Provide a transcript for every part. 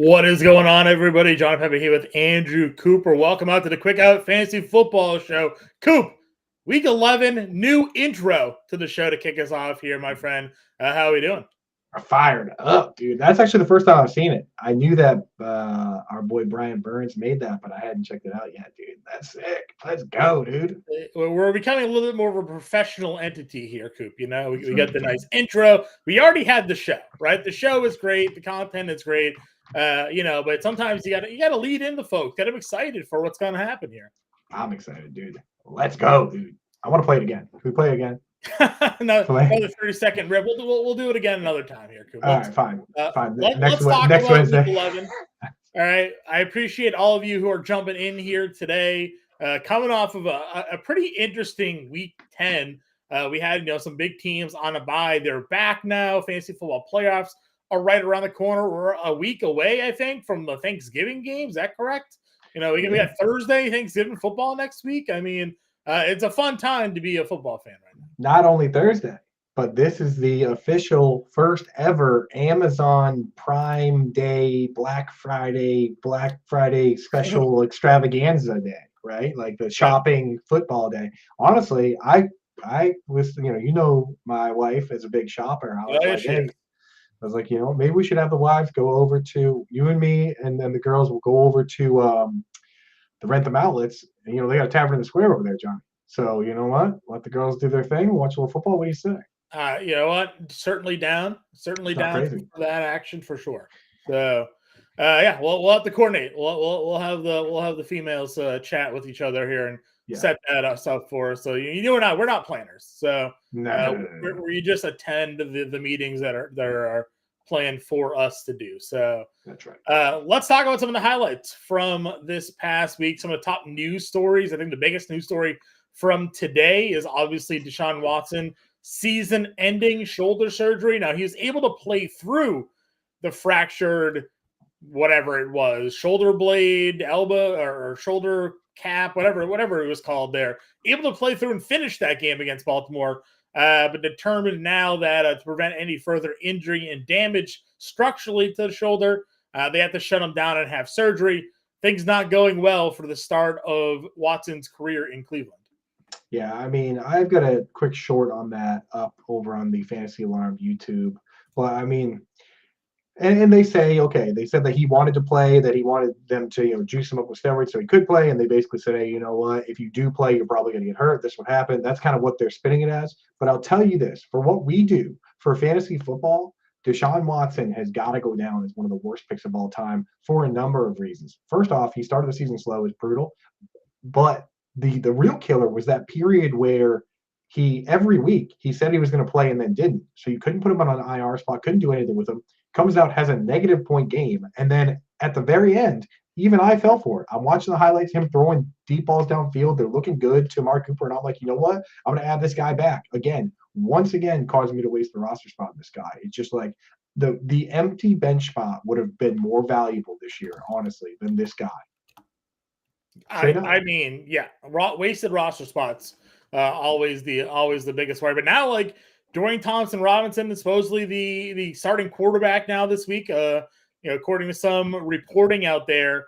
What is going on, everybody? John Impemba here with Andrew Cooper. Welcome out to the Quick Out Fantasy Football Show. Coop, Week 11, new intro to the show to kick us off here, my friend. How are we doing? Fired up, dude. That's actually the first time I've seen it. I knew that our boy Brian Burns made that, but I hadn't checked it out yet, dude. That's sick. Let's go, dude. We're becoming a little bit more of a professional entity here, Coop. You know, we got the nice intro. We already had the show, right? The show is great. The content is great. But sometimes you gotta lead in the folks. Get them excited for what's going to happen here. I'm excited, dude. Let's go, dude. I want to play it again. Can we play it again? Another 30-second rip. We'll do it again another time here, Coop. All right, fine. Let's talk about Week 11. All right. I appreciate all of you who are jumping in here today. Coming off of a pretty interesting Week 10. We had some big teams on a bye. They're back now. Fantasy football playoffs are right around the corner. We're a week away, I think, from the Thanksgiving game. Is that correct? We got Thursday Thanksgiving football next week. I mean, it's a fun time to be a football fan right now. Not only Thursday, but this is the official first ever Amazon Prime Day, Black Friday special extravaganza day, right? Like the shopping football day. Honestly, I was, my wife is a big shopper. I was like, maybe we should have the wives go over to you and me, and then the girls will go over to the Rent Them outlets. And, they got a tavern in the square over there, Johnny. So you know what? Let the girls do their thing. Watch a little football. What do you say? You know what? Certainly down for that action for sure. So, we'll have to coordinate. We'll have the females chat with each other here and set that up for us. So we're not planners. So we just attend the meetings that are planned for us to do. So that's right. Let's talk about some of the highlights from this past week. Some of the top news stories. I think the biggest news story from today is obviously Deshaun Watson season-ending shoulder surgery. Now, he was able to play through the fractured whatever it was, shoulder blade, elbow, or shoulder cap, whatever it was called there. Able to play through and finish that game against Baltimore, but determined now that to prevent any further injury and damage structurally to the shoulder, they have to shut him down and have surgery. Things not going well for the start of Watson's career in Cleveland. Yeah, I mean, I've got a quick short on that up over on the Fantasy Alarm YouTube. But I mean, and they say, they said that he wanted to play, that he wanted them to, juice him up with steroids so he could play. And they basically said, hey, you know what? If you do play, you're probably going to get hurt. This would happen. That's kind of what they're spinning it as. But I'll tell you this, for what we do for fantasy football, Deshaun Watson has got to go down as one of the worst picks of all time for a number of reasons. First off, he started the season slow. It's brutal. But the real killer was that period where every week he said he was going to play and then didn't. So you couldn't put him on an IR spot, couldn't do anything with him. Comes out, has a negative point game. And then at the very end, even I fell for it. I'm watching the highlights, him throwing deep balls downfield. They're looking good to Amari Cooper. And I'm like, you know what? I'm going to add this guy back again. Once again, causing me to waste the roster spot in this guy. It's just like the empty bench spot would have been more valuable this year, honestly, than this guy. I mean, wasted roster spots, always the biggest worry. But now, like Dorian Thompson-Robinson is supposedly the starting quarterback now this week. According to some reporting out there,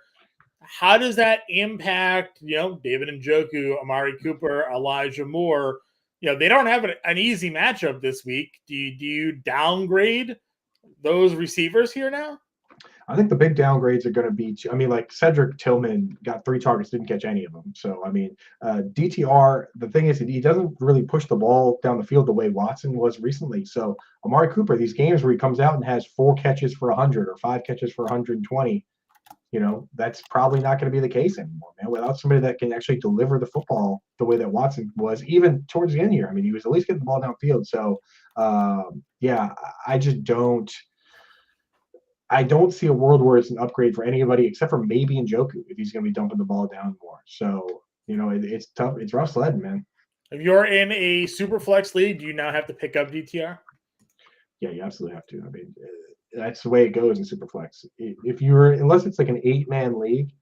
how does that impact David Njoku, Amari Cooper, Elijah Moore? They don't have an easy matchup this week. Do you downgrade those receivers here now? I think the big downgrades are going to be, like Cedric Tillman got 3 targets, didn't catch any of them. So, DTR, the thing is, he doesn't really push the ball down the field the way Watson was recently. So, Amari Cooper, these games where he comes out and has 4 catches for 100 or 5 catches for 120, that's probably not going to be the case anymore, man. Without somebody that can actually deliver the football the way that Watson was, even towards the end here. He was at least getting the ball downfield. So, I don't see a world where it's an upgrade for anybody except for maybe Njoku if he's going to be dumping the ball down more. So, it's tough. It's rough sledding, man. If you're in a super flex league, do you now have to pick up DTR? Yeah, you absolutely have to. That's the way it goes in super flex. Unless it's like an 8-man league,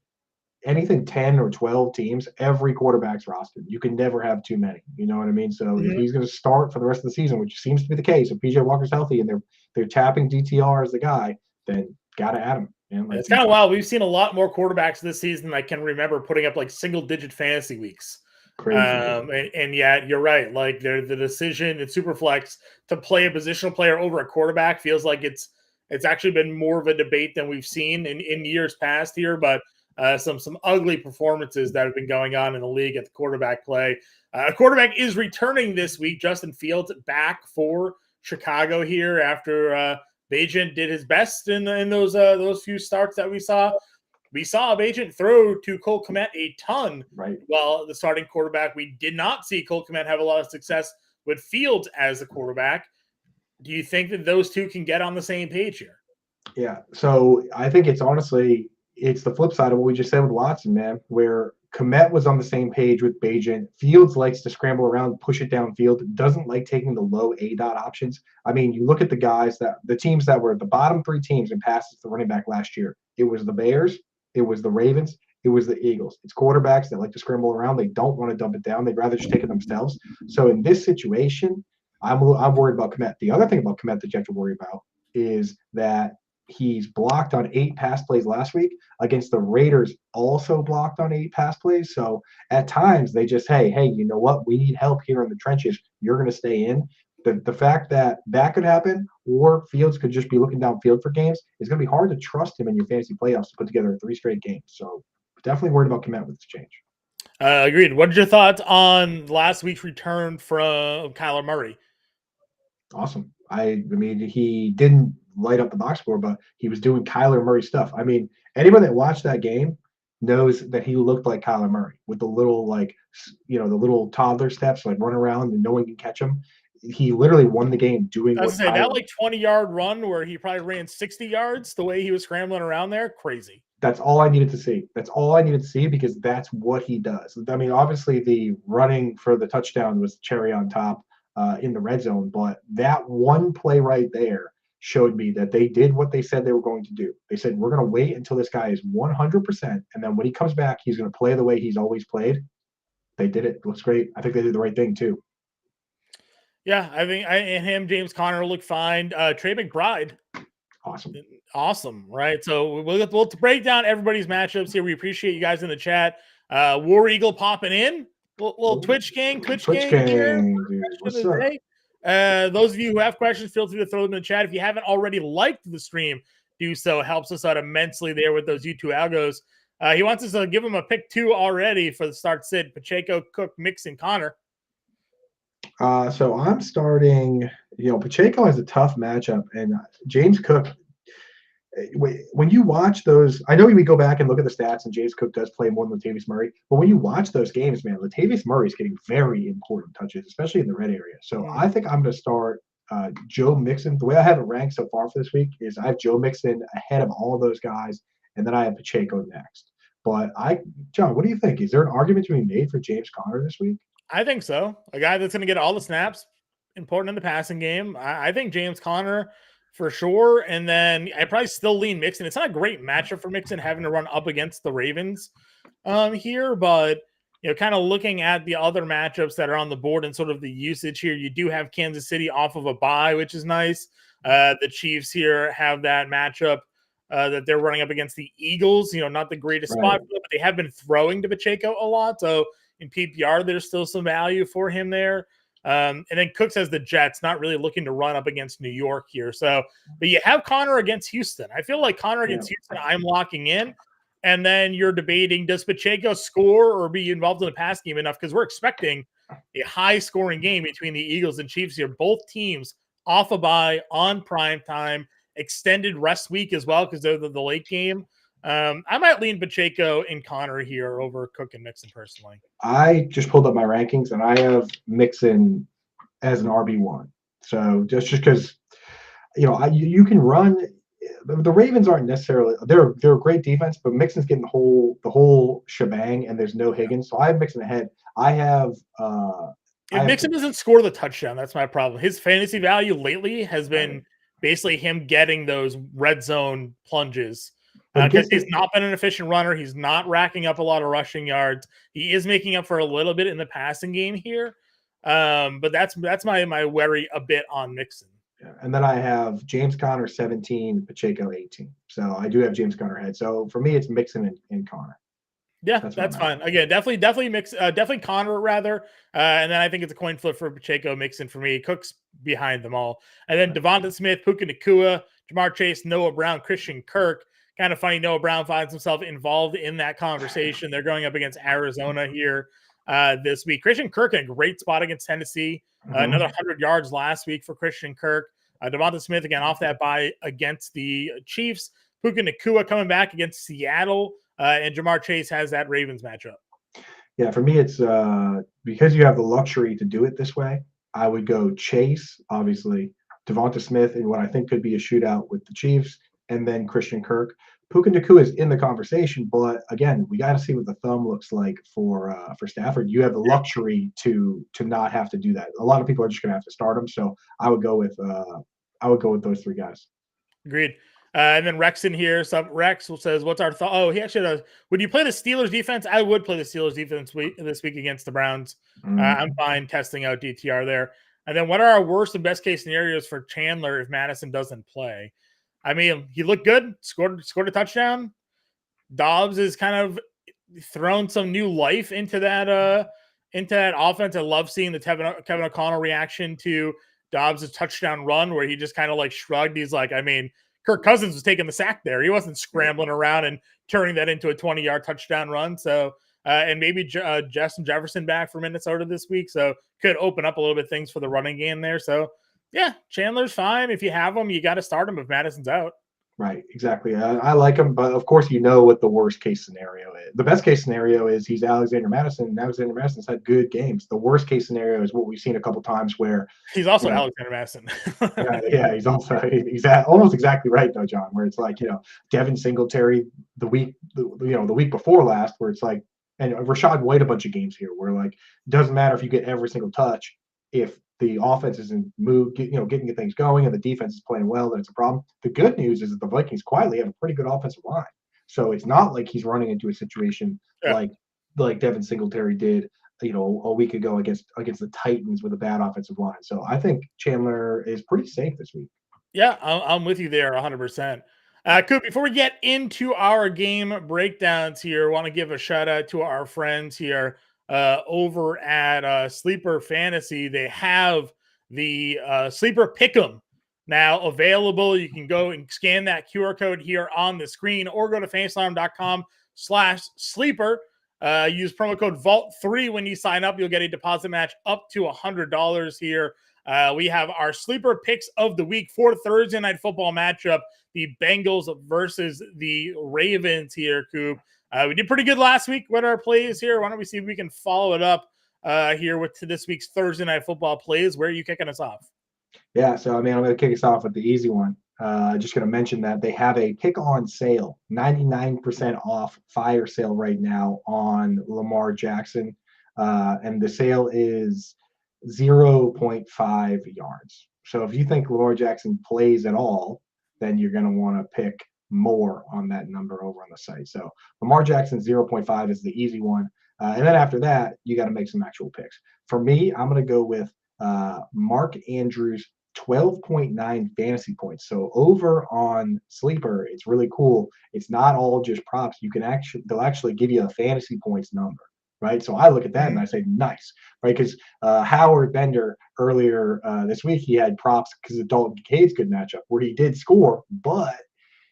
anything 10 or 12 teams, every quarterback's rostered. You can never have too many. You know what I mean? So if he's going to start for the rest of the season, which seems to be the case, if PJ Walker's healthy and they're tapping DTR as the guy, then got to add him. man. Like, It's kind of wild. We've seen a lot more quarterbacks this season than I can remember putting up like single-digit fantasy weeks. crazy. And yet you're right. Like the decision in Superflex to play a positional player over a quarterback feels like it's actually been more of a debate than we've seen in years past here. But some ugly performances that have been going on in the league at the quarterback play. A quarterback is returning this week. Justin Fields back for Chicago here after Bagent did his best in those few starts that we saw. We saw Bagent throw to Cole Kmet a ton. Right. Well, the starting quarterback, we did not see Cole Kmet have a lot of success with Fields as the quarterback. Do you think that those two can get on the same page here? Yeah. So I think it's the flip side of what we just said with Watson, man, where Kmet was on the same page with Bagent. Fields likes to scramble around, push it downfield, doesn't like taking the low A-dot options. I mean, you look at the teams that were the bottom three teams in passes to running back last year. It was the Bears, it was the Ravens, it was the Eagles. It's quarterbacks that like to scramble around. They don't want to dump it down. They'd rather just take it themselves. So in this situation, I'm worried about Kmet. The other thing about Kmet that you have to worry about is that he's blocked on 8 pass plays last week against the Raiders, also blocked on 8 pass plays. So at times they just, hey, you know what? We need help here in the trenches. You're going to stay in. The fact that could happen, or Fields could just be looking downfield for games, it's going to be hard to trust him in your fantasy playoffs to put together 3 straight games. So definitely worried about Kmet with this change. Agreed. What are your thoughts on last week's return from Kyler Murray? Awesome. I mean, he didn't light up the box score, but he was doing Kyler Murray stuff. I mean, anyone that watched that game knows that he looked like Kyler Murray with the little, the little toddler steps, like run around and no one can catch him. He literally won the game doing I was going to say, that 20-yard run where he probably ran 60 yards, the way he was scrambling around there, crazy. That's all I needed to see. That's all I needed to see because that's what he does. I mean, obviously the running for the touchdown was cherry on top in the red zone, but that one play right there showed me that they did what they said they were going to do. They said, we're going to wait until this guy is 100%, and then when he comes back, he's going to play the way he's always played. They did it. It looks great. I think they did the right thing, too. Yeah, I think James Conner looked fine. Trey McBride. Awesome, right? So we'll break down everybody's matchups here. We appreciate you guys in the chat. War Eagle popping in. Little Twitch gang here. Dude. What's up? Those of you who have questions, feel free to throw them in the chat. If you haven't already liked the stream, do so. It helps us out immensely there with those YouTube algos. He wants us to give him a pick 2 already for the start sit. Pacheco, Cook, Mixon, Connor. So I'm starting, Pacheco has a tough matchup, and James Cook, when you watch those, I know we go back and look at the stats, and James Cook does play more than Latavius Murray, but when you watch those games, man, Latavius Murray is getting very important touches, especially in the red area. So I think I'm going to start Joe Mixon. The way I have it ranked so far for this week is I have Joe Mixon ahead of all of those guys, and then I have Pacheco next. But John, what do you think? Is there an argument to be made for James Conner this week? I think so. A guy that's going to get all the snaps, important in the passing game. I think James Conner for sure. And then I probably still lean Mixon. It's not a great matchup for Mixon having to run up against the Ravens here, but kind of looking at the other matchups that are on the board and sort of the usage here, you do have Kansas City off of a bye, which is nice. The Chiefs here have that matchup that they're running up against the Eagles. Not the greatest spot, but they have been throwing to Pacheco a lot. So in PPR, there's still some value for him there. And then Cooks has the Jets, not really looking to run up against New York here. So, but you have Connor against Houston. I feel like Connor against Houston, I'm locking in. And then you're debating, does Pacheco score or be involved in the pass game enough? Because we're expecting a high-scoring game between the Eagles and Chiefs here. Both teams off a bye, on prime time, extended rest week as well because they're the late game. I might lean Pacheco and Connor here over Cook and Mixon personally. I just pulled up my rankings, and I have Mixon as an RB1. So just because, you can run. The Ravens aren't necessarily they're a great defense, but Mixon's getting the whole shebang, and there's no Higgins. So I have Mixon ahead. If Mixon doesn't score the touchdown, that's my problem. His fantasy value lately has been basically him getting those red zone plunges. Because he's not been an efficient runner. He's not racking up a lot of rushing yards. He is making up for a little bit in the passing game here. But that's my worry a bit on Mixon. Yeah. And then I have James Conner 17, Pacheco 18. So I do have James Conner ahead. So for me, it's Mixon and Conner. Yeah, That's where that's I'm at. fine. Again, definitely mix, definitely Connor rather, and then I think it's a coin flip for Pacheco, Mixon for me. Cook's behind them all, and then Devonta Smith, Puka Nacua, Jamar Chase, Noah Brown, Christian Kirk. Kind of funny, Noah Brown finds himself involved in that conversation. They're going up against Arizona here this week. Christian Kirk in a great spot against Tennessee. Another 100 yards last week for Christian Kirk. Devonta Smith again off that bye against the Chiefs. Puka Nacua coming back against Seattle. And Jamar Chase has that Ravens matchup. Yeah, for me, it's because you have the luxury to do it this way. I would go Chase, obviously, Devonta Smith in what I think could be a shootout with the Chiefs, and then Christian Kirk. Puka Nacua is in the conversation, but again, we got to see what the thumb looks like for Stafford. You have the luxury to not have to do that. A lot of people are just going to have to start him, so I would go with those three guys. Agreed. And then Rex in here. So Rex says, "What's our thought?" Oh, he actually does. Would you play the Steelers defense? I would play the Steelers defense this week against the Browns. I'm fine testing out DTR there. And then, what are our worst and best case scenarios for Chandler if Madison doesn't play? I mean, he looked good, scored a touchdown. Dobbs is kind of thrown some new life into that offense. I love seeing the Kevin O'Connell reaction to Dobbs' touchdown run where he just kind of like shrugged. He's like, I mean, Kirk Cousins was taking the sack there. He wasn't scrambling around and turning that into a 20-yard touchdown run. So, and maybe Justin Jefferson back for Minnesota this week. So could open up a little bit things for the running game there. So yeah, Chandler's fine. If you have him, you got to start him if Madison's out. Right, exactly. I like him, but of course, you know what the worst case scenario is. The best case scenario is he's Alexander Madison, and Alexander Madison's had good games. The worst case scenario is what we've seen a couple times where he's also Alexander Madison. yeah, he's also almost exactly right though, John. Where it's like Devin Singletary the week before last, where it's like, and Rashad White a bunch of games here where like it doesn't matter if you get every single touch if the offense isn't getting things going and the defense is playing well, then it's a problem. The good news is that the Vikings quietly have a pretty good offensive line. So it's not like he's running into a situation like Devin Singletary did, a week ago against the Titans with a bad offensive line. So I think Chandler is pretty safe this week. Yeah, I'm with you there 100%. Coop, before we get into our game breakdowns here, I want to give a shout out to our friends here over at Sleeper Fantasy. They have the Sleeper Pick'em now available. You can go and scan that QR code here on the screen or go to fantasyalarm.com/sleeper. Use promo code VAULT3 when you sign up. You'll get a deposit match up to $100 here. We have our sleeper picks of the week for Thursday night football matchup, the Bengals versus the Ravens here, Coop. We did pretty good last week with our plays here. Why don't we see if we can follow it up here with this week's Thursday night football plays? Where are you kicking us off? Yeah, so I'm going to kick us off with the easy one. Just going to mention that they have a pick on sale, 99% off fire sale right now on Lamar Jackson. And the sale is 0.5 yards. So if you think Lamar Jackson plays at all, then you're going to want to pick more on that number over on the site. So Lamar Jackson 0.5 is the easy one. And then after that, you got to make some actual picks. For me, I'm going to go with Mark Andrews 12.9 fantasy points. So over on Sleeper, it's really cool. It's not all just props. They'll actually give you a fantasy points number, right? So I look at that and I say, nice, right? Because Howard Bender earlier this week, he had props because of Dalton Kincaid's good matchup where he did score, but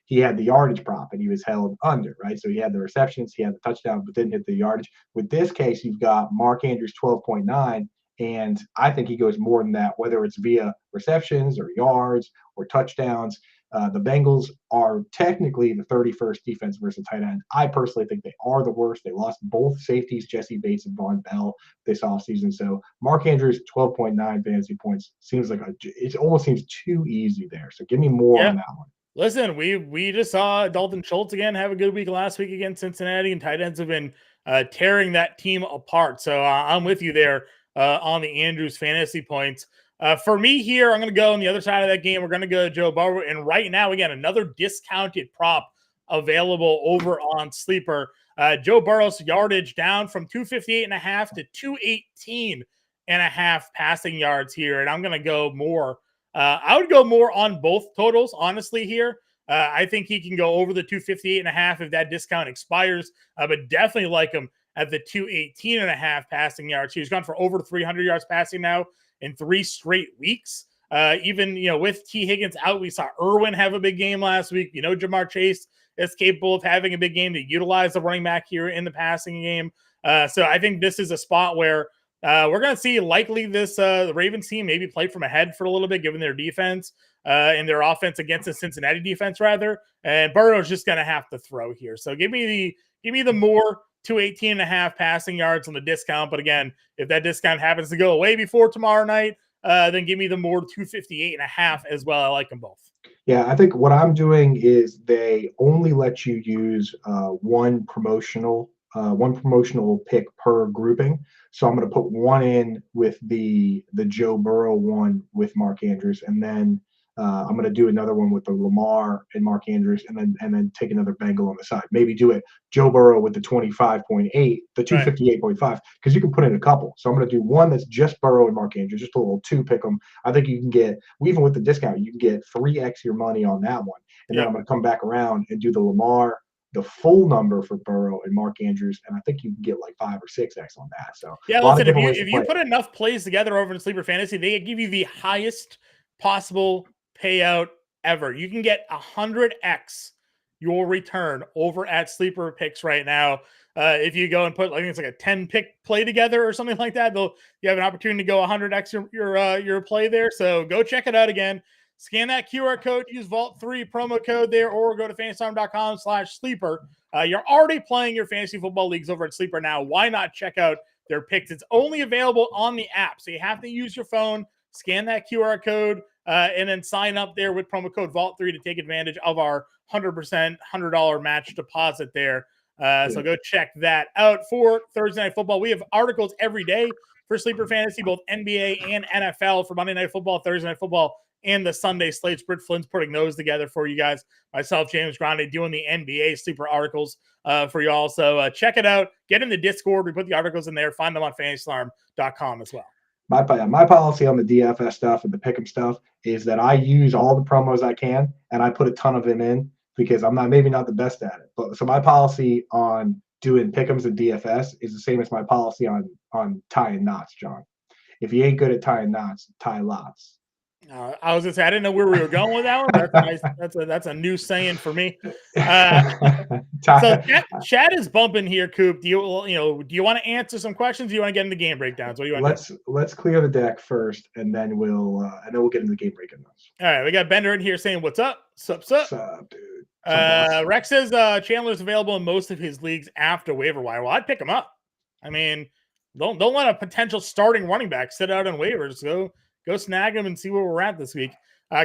he had the yardage prop and he was held under, right? So he had the receptions, he had the touchdown, but didn't hit the yardage. With this case, you've got Mark Andrews 12.9. And I think he goes more than that, whether it's via receptions or yards or touchdowns. The Bengals are technically the 31st defense versus tight end. I personally think they are the worst. They lost both safeties, Jesse Bates and Von Bell, this offseason. So Mark Andrews, 12.9 fantasy points. It almost seems too easy there. So give me more on that one. Listen, we just saw Dalton Schultz again have a good week last week against Cincinnati, and tight ends have been tearing that team apart. So I'm with you there on the Andrews fantasy points. For me here, I'm going to go on the other side of that game. We're going to go to Joe Burrow. And right now, again, another discounted prop available over on Sleeper. Joe Burrow's yardage down from 258.5 to 218.5 passing yards here. And I'm going to go more I would go more on both totals, honestly, here. I think he can go over the 258.5 if that discount expires, but definitely like him at the 218.5 passing yards. He's gone for over 300 yards passing now in 3 straight weeks. Even, with T. Higgins out, we saw Irwin have a big game last week. Jamar Chase is capable of having a big game to utilize the running back here in the passing game. So I think this is a spot where we're going to see likely this the Ravens team maybe play from ahead for a little bit, given their defense and their offense against the Cincinnati defense, rather. And Burrow's just going to have to throw here. So give me the more 218.5 passing yards on the discount. But again, if that discount happens to go away before tomorrow night, then give me the more 258.5 as well. I like them both. Yeah, I think what I'm doing is they only let you use one promotional pick per grouping. So I'm going to put one in with the Joe Burrow one with Mark Andrews, and then I'm going to do another one with the Lamar and Mark Andrews, and then take another Bengal on the side. Maybe do it Joe Burrow with the 25.8, the 258.5, because you can put in a couple. So I'm going to do one that's just Burrow and Mark Andrews, just a little two pick 'em. I think you can get, even with the discount, you can get 3x your money on that one. And then I'm going to come back around and do the Lamar, the full number for Burrow and Mark Andrews, and I think you can get like 5 or 6x on that. So yeah, listen, if you put enough plays together over in Sleeper Fantasy, they give you the highest possible payout ever. You can get 100x your return over at Sleeper Picks right now. If you go and put, I think it's like a 10 pick play together or something like that, you have an opportunity to go 100x your play there. So go check it out again. Scan that QR code, use Vault3 promo code there, or go to fantasyalarm.com/sleeper. You're already playing your fantasy football leagues over at Sleeper now. Why not check out their picks? It's only available on the app, so you have to use your phone, scan that QR code, and then sign up there with promo code Vault3 to take advantage of our 100% $100 match deposit there. So go check that out for Thursday Night Football. We have articles every day for Sleeper Fantasy, both NBA and NFL, for Monday Night Football, Thursday Night Football, and the Sunday slates. Britt Flynn's putting those together for you guys. Myself, James Grande, doing the NBA Sleeper articles for y'all. So check it out. Get in the Discord. We put the articles in there. Find them on fantasyalarm.com as well. My policy on the DFS stuff and the pick'em stuff is that I use all the promos I can, and I put a ton of them in because I'm maybe not the best at it. But so my policy on doing pick'ems and DFS is the same as my policy on tying knots, John. If you ain't good at tying knots, tie lots. I was gonna say I didn't know where we were going with that one. That's a nice. That's a new saying for me. So Chad is bumping here, Coop. Do you want to answer some questions? Do you want to get into game breakdowns? What do you want? Let's clear the deck first, and then we'll get into the game breakdowns. All right, we got Bender in here saying, "What's up? What's up, dude?" Rex says Chandler's available in most of his leagues after waiver wire. Well, I'd pick him up. I mean, don't let a potential starting running back sit out on waivers. Go snag him and see where we're at this week.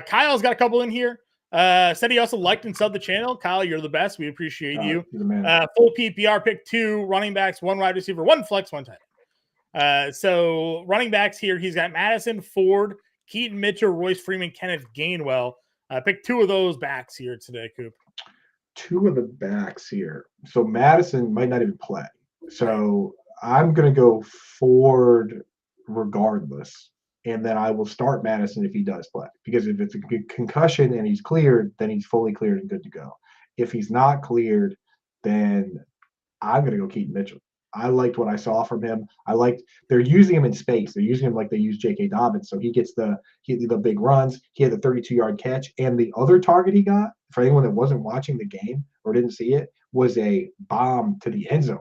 Kyle's got a couple in here. Said he also liked and subbed the channel. Kyle, you're the best. We appreciate you. You're the man. Full PPR pick 2 running backs, 1 wide receiver, 1 flex, 1 tight. So running backs here, he's got Madison, Ford, Keaton Mitchell, Royce Freeman, Kenneth Gainwell. Pick 2 of those backs here today, Coop. 2 of the backs here. So Madison might not even play. So I'm going to go Ford regardless. And then I will start Madison if he does play. Because if it's a good concussion and he's cleared, then he's fully cleared and good to go. If he's not cleared, then I'm going to go Keaton Mitchell. I liked what I saw from him. They're using him in space. They're using him like they use J.K. Dobbins. So he gets the big runs. He had the 32-yard catch. And the other target he got, for anyone that wasn't watching the game or didn't see it, was a bomb to the end zone.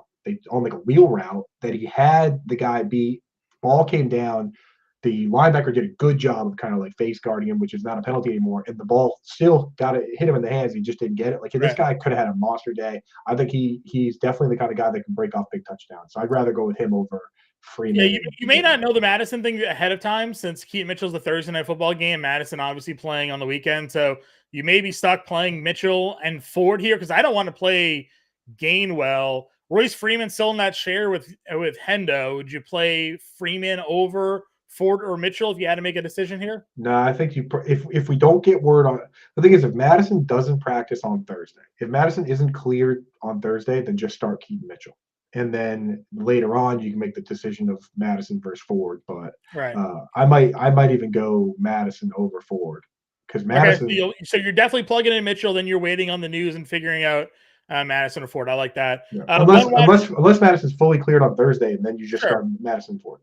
On like a wheel route that he had the guy beat. Ball came down. The linebacker did a good job of kind of like face guarding him, which is not a penalty anymore. And the ball still hit him in the hands. He just didn't get it. Like this guy could have had a monster day. I think he's definitely the kind of guy that can break off big touchdowns. So I'd rather go with him over Freeman. Yeah, you may not know the Madison thing ahead of time since Keaton Mitchell's the Thursday night football game. Madison obviously playing on the weekend. So you may be stuck playing Mitchell and Ford here because I don't want to play Gainwell. Royce Freeman still in that share with Hendo. Would you play Freeman over Ford or Mitchell if you had to make a decision here? No, I think if we don't get word on the thing is if Madison doesn't practice on Thursday, if Madison isn't cleared on Thursday, then just start Keaton Mitchell. and then later on you can make the decision of Madison versus Ford. But Right. I might even go Madison over Ford because Madison. Okay, so you're definitely plugging in Mitchell. Then you're waiting on the news and figuring out Madison or Ford. I like that. Yeah. Unless Madison's fully cleared on Thursday, and then you just start Madison Ford.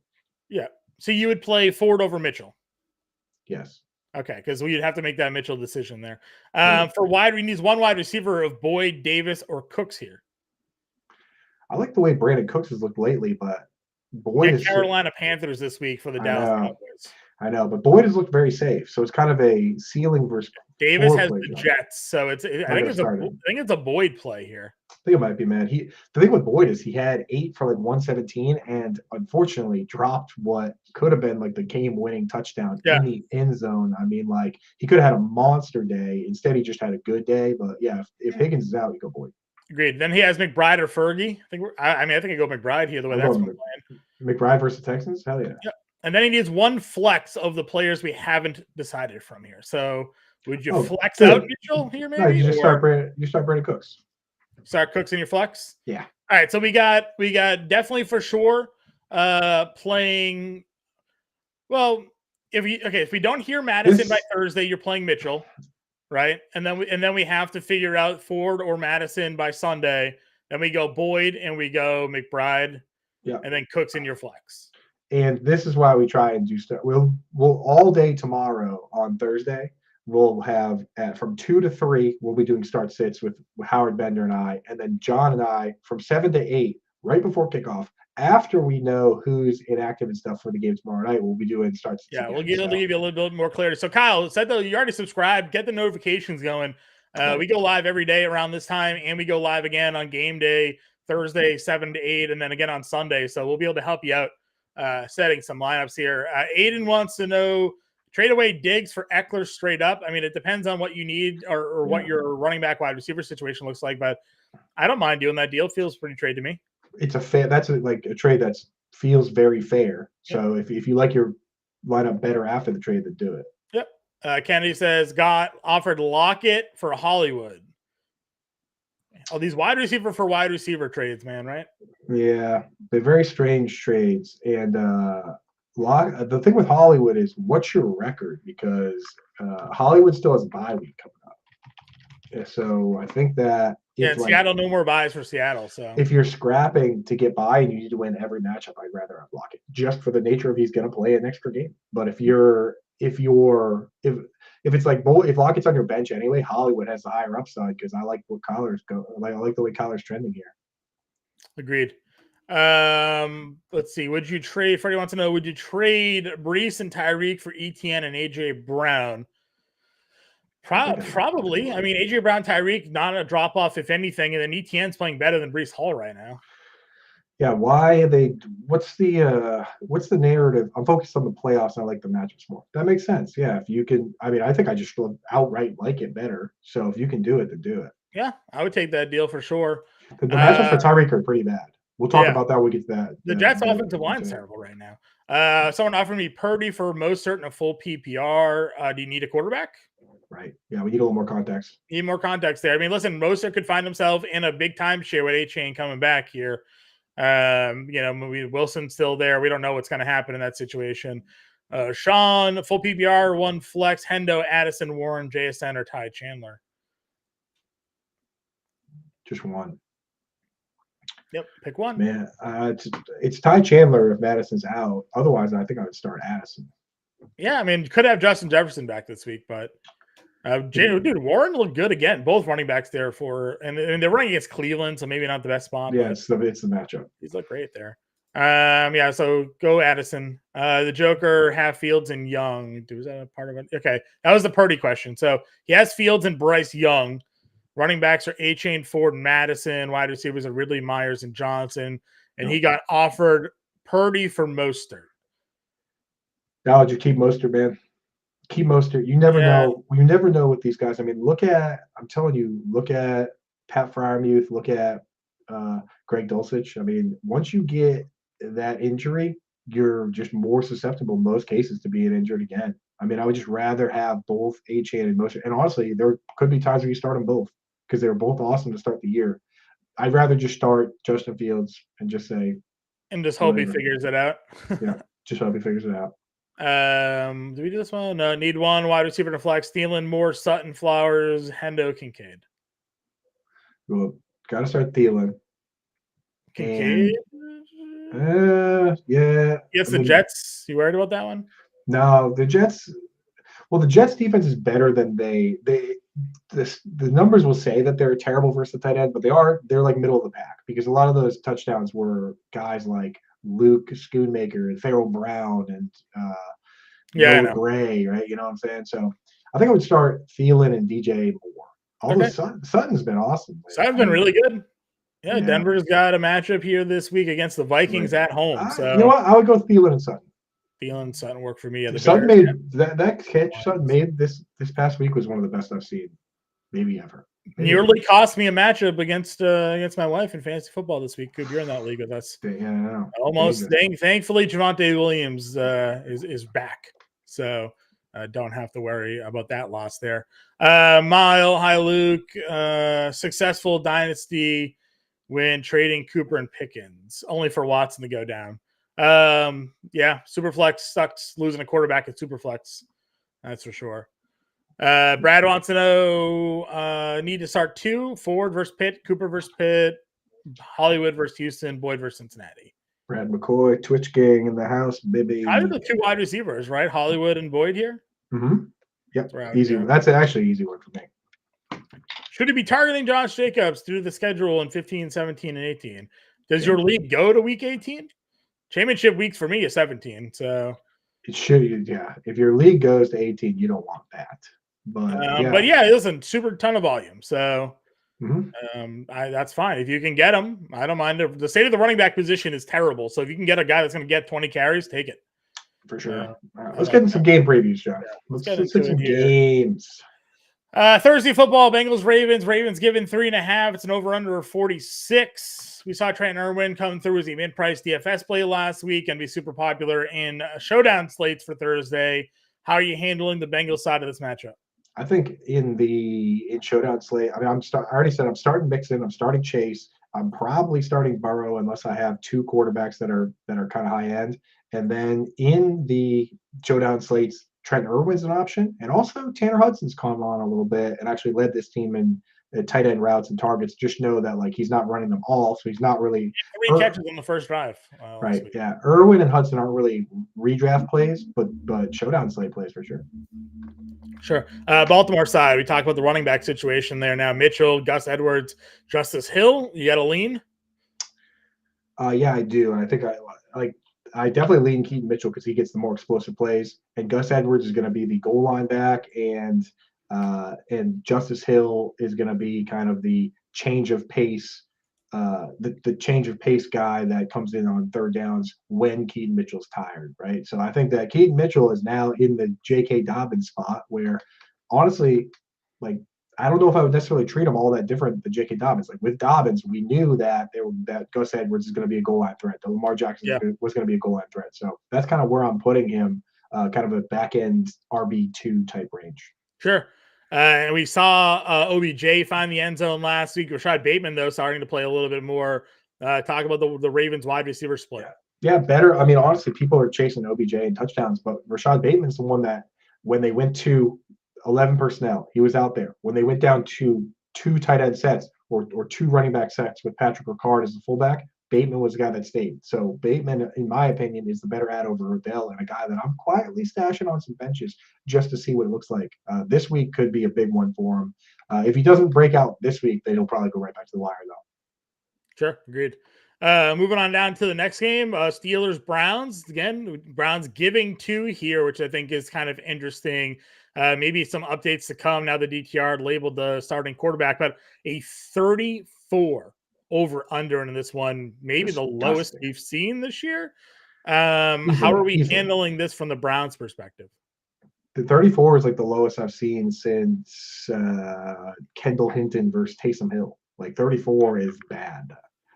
Yeah. So you would play Ford over Mitchell. Yes. Okay, because we'd have to make that Mitchell decision there. For wide, we need one wide receiver of Boyd, Davis, or Cooks here. I like the way Brandon Cooks has looked lately, but Boyd is Carolina Panthers this week for the Dallas Cowboys. I know, but Boyd has looked very safe, so it's kind of a ceiling versus. Davis has the Jets, so I think it's a Boyd play here. I think it might be, man. The thing with Boyd is he had 8 for like 117, and unfortunately dropped what could have been like the game-winning touchdown in the end zone. I mean, like he could have had a monster day. Instead, he just had a good day. But yeah, if Higgins is out, you go Boyd. Agreed. Then he has McBride or Fergie. I think I go McBride here. The way that's going. McBride versus Texans, hell yeah. Yeah. And then he needs one flex of the players we haven't decided from here. So would you flex out Mitchell here? Maybe no, you just start Brandon Cooks. Start Cooks in your flex. Yeah. All right. So we got definitely for sure playing. Well, if we don't hear Madison by Thursday, you're playing Mitchell, right? And then we have to figure out Ford or Madison by Sunday. Then we go Boyd and we go McBride. Yeah. And then Cooks in your flex. And this is why we try and do stuff. We'll all day tomorrow on Thursday. We'll have from 2 to 3. We'll be doing start sits with Howard Bender and I, and then John and I from 7 to 8, right before kickoff. After we know who's inactive and stuff for the game tomorrow night, we'll be doing start sits. Yeah, we'll give you a little bit more clarity. So Kyle said though you already subscribed. Get the notifications going. We go live every day around this time, and we go live again on game day Thursday 7 to 8, and then again on Sunday. So we'll be able to help you out. Setting some lineups here. Aiden wants to know trade away Diggs for Eckler straight up. I mean, it depends on what you need or what your running back wide receiver situation looks like, but I don't mind doing that deal. It feels pretty trade to me. It's that's a trade that feels very fair. So if you like your lineup better after the trade, then do it. Yep. Kennedy says got offered Lockett for Hollywood. Oh, these wide receiver for wide receiver trades, man, right? Yeah, they're very strange trades. And the thing with Hollywood is, what's your record? Because Hollywood still has a bye week coming up. Yeah, so I think that Seattle, no more buys for Seattle. So if you're scrapping to get by and you need to win every matchup, I'd rather have Lockett just for the nature of he's going to play an extra game. But if it's like if Lockett's on your bench anyway, Hollywood has the higher upside because I like what Kyler's go. I like the way Kyler's trending here. Agreed. Let's see. Would you trade? Freddie wants to know: would you trade Brees and Tyreek for ETN and AJ Brown? Probably. I mean, AJ Brown, Tyreek, not a drop off if anything, and then ETN's playing better than Brees Hall right now. Yeah, why are they? What's the narrative? I'm focused on the playoffs. And I like the matchups more. That makes sense. Yeah, if you can. I mean, I think I just outright like it better. So if you can do it, then do it. Yeah, I would take that deal for sure. The matchups for Tyreek are pretty bad. We'll talk about that when we get to that. The Jets' offensive line's terrible right now. Someone offered me Purdy for Mostert in a full PPR. Do you need a quarterback? Right. Yeah, we need a little more context. Need more context there. I mean, listen, Mostert could find himself in a big timeshare with A-Chain coming back here. Wilson's still there. We don't know what's going to happen in that situation. Sean, full PPR, one flex, Hendo, Addison, Warren, JSN, or Ty Chandler. Just one. Yep, pick one. Man, it's Ty Chandler if Madison's out. Otherwise, I think I would start Addison. Yeah, I mean, could have Justin Jefferson back this week, but Warren looked good again. Both running backs there and they're running against Cleveland, so maybe not the best spot. Yeah, it's the matchup. He's looked great there. So go Addison. The Joker have Fields and Young. Was that a part of it? Okay, that was the Purdy question. So he has Fields and Bryce Young. Running backs are A-Chain, Ford, and Madison. Wide receivers are Ridley, Myers, and Johnson. And he got offered Purdy for Mostert. Now just keep Mostert, man. Keep Mostert. You never know. You never know with these guys. I mean, look at Pat Freiermuth. Look at Greg Dulcich. I mean, once you get that injury, you're just more susceptible in most cases to being injured again. I mean, I would just rather have both A-Chain and Mostert. And honestly, there could be times where you start them both because they were both awesome to start the year. I'd rather just start Justin Fields and just say And just hope whatever. he figures it out. Yeah, just hope he figures it out. Do we do this one? No, need one wide receiver to flex. Thielen, Moore, Sutton, Flowers, Hendo, Kincaid. Well, got to start Thielen. Kincaid? Yeah. Yes, the Jets. You worried about that one? No, the Jets. Well, the Jets defense is better than the numbers will say that they're terrible versus the tight end, but they're like middle of the pack because a lot of those touchdowns were guys like Luke Schoonmaker and Farrell Brown and Noah Gray, right? You know what I'm saying? So I think I would start Thielen and DJ Moore. Although Sutton's been awesome. Sutton's been really good. Yeah, Denver's got a matchup here this week against the Vikings at home. So you know what? I would go Thielen and Sutton. Thielen and Sutton work for me. Sutton made that catch Sutton made this past week was one of the best I've seen, maybe ever. Nearly cost me a matchup against my wife in fantasy football this week. Could you're in that league with us? Yeah, I know. Almost. Thankfully, Javonte Williams is back, so don't have to worry about that loss there. Mile, hi Luke. Successful dynasty when trading Cooper and Pickens, only for Watson to go down. Superflex sucks losing a quarterback at Superflex. That's for sure. Brad wants to know, need to start 2, Ford versus Pitt, Cooper versus Pitt, Hollywood versus Houston, Boyd versus Cincinnati. Brad McCoy, Twitch gang in the house, baby. I have the 2 wide receivers, right? Hollywood and Boyd here? Mm-hmm. Yep, easy. That's actually an easy one for me. Should he be targeting Josh Jacobs through the schedule in 15, 17, and 18? Does your league go to week 18? Championship weeks for me is 17, so it should. Yeah, if your league goes to 18, you don't want that. But yeah, it isn't super ton of volume, so that's fine if you can get them. I don't mind. The state of the running back position is terrible, so if you can get a guy that's going to get 20 carries, take it for sure. Let's get into some game previews, John. Let's get into some games. Thursday football, Bengals, Ravens. Ravens given 3.5. It's an over-under of 46. We saw Trent Irwin come through as the mid-price DFS play last week and be super popular in showdown slates for Thursday. How are you handling the Bengals side of this matchup? I think in showdown slate, I mean, I already said I'm starting Mixon, I'm starting Chase, I'm probably starting Burrow unless I have 2 quarterbacks that are kind of high end, and then in the showdown slates, Trent Irwin's an option, and also Tanner Hudson's come on a little bit and actually led this team in tight end routes and targets. Just know that like he's not running them all, so he's not really 3 catches on the first drive. Right? Yeah, Irwin and Hudson aren't really redraft plays, but showdown slate plays for sure. Sure. Baltimore side, we talked about the running back situation there. Now Mitchell, Gus Edwards, Justice Hill. You got a lean? Yeah, I do, and I think I definitely lean Keaton Mitchell because he gets the more explosive plays, and Gus Edwards is going to be the goal line back, and Justice Hill is going to be kind of the change of pace, the change of pace guy that comes in on third downs when Keaton Mitchell's tired, right? So I think that Keaton Mitchell is now in the J.K. Dobbins spot where, honestly, like I don't know if I would necessarily treat him all that different than J.K. Dobbins. Like with Dobbins, we knew that Gus Edwards is going to be a goal line threat. That Lamar Jackson was going to be a goal line threat. So that's kind of where I'm putting him, kind of a back end RB2 type range. Sure. And we saw OBJ find the end zone last week. Rashad Bateman, though, starting to play a little bit more. Talk about the Ravens wide receiver split. Yeah, better. I mean, honestly, people are chasing OBJ and touchdowns, but Rashad Bateman's the one that when they went to 11 personnel, he was out there. When they went down to 2 tight end sets or 2 running back sets with Patrick Ricard as the fullback, Bateman was the guy that stayed. So Bateman, in my opinion, is the better ad over Odell and a guy that I'm quietly stashing on some benches just to see what it looks like. This week could be a big one for him. If he doesn't break out this week, then he'll probably go right back to the wire, though. Sure, agreed. Moving on down to the next game, Steelers Browns. Again, Browns giving 2 here, which I think is kind of interesting. Maybe some updates to come now. The DTR labeled the starting quarterback, but a 34 over under in this one, maybe the lowest we've seen this year. How are we handling this from the Browns' perspective? The 34 is like the lowest I've seen since Kendall Hinton versus Taysom Hill. Like 34 is bad.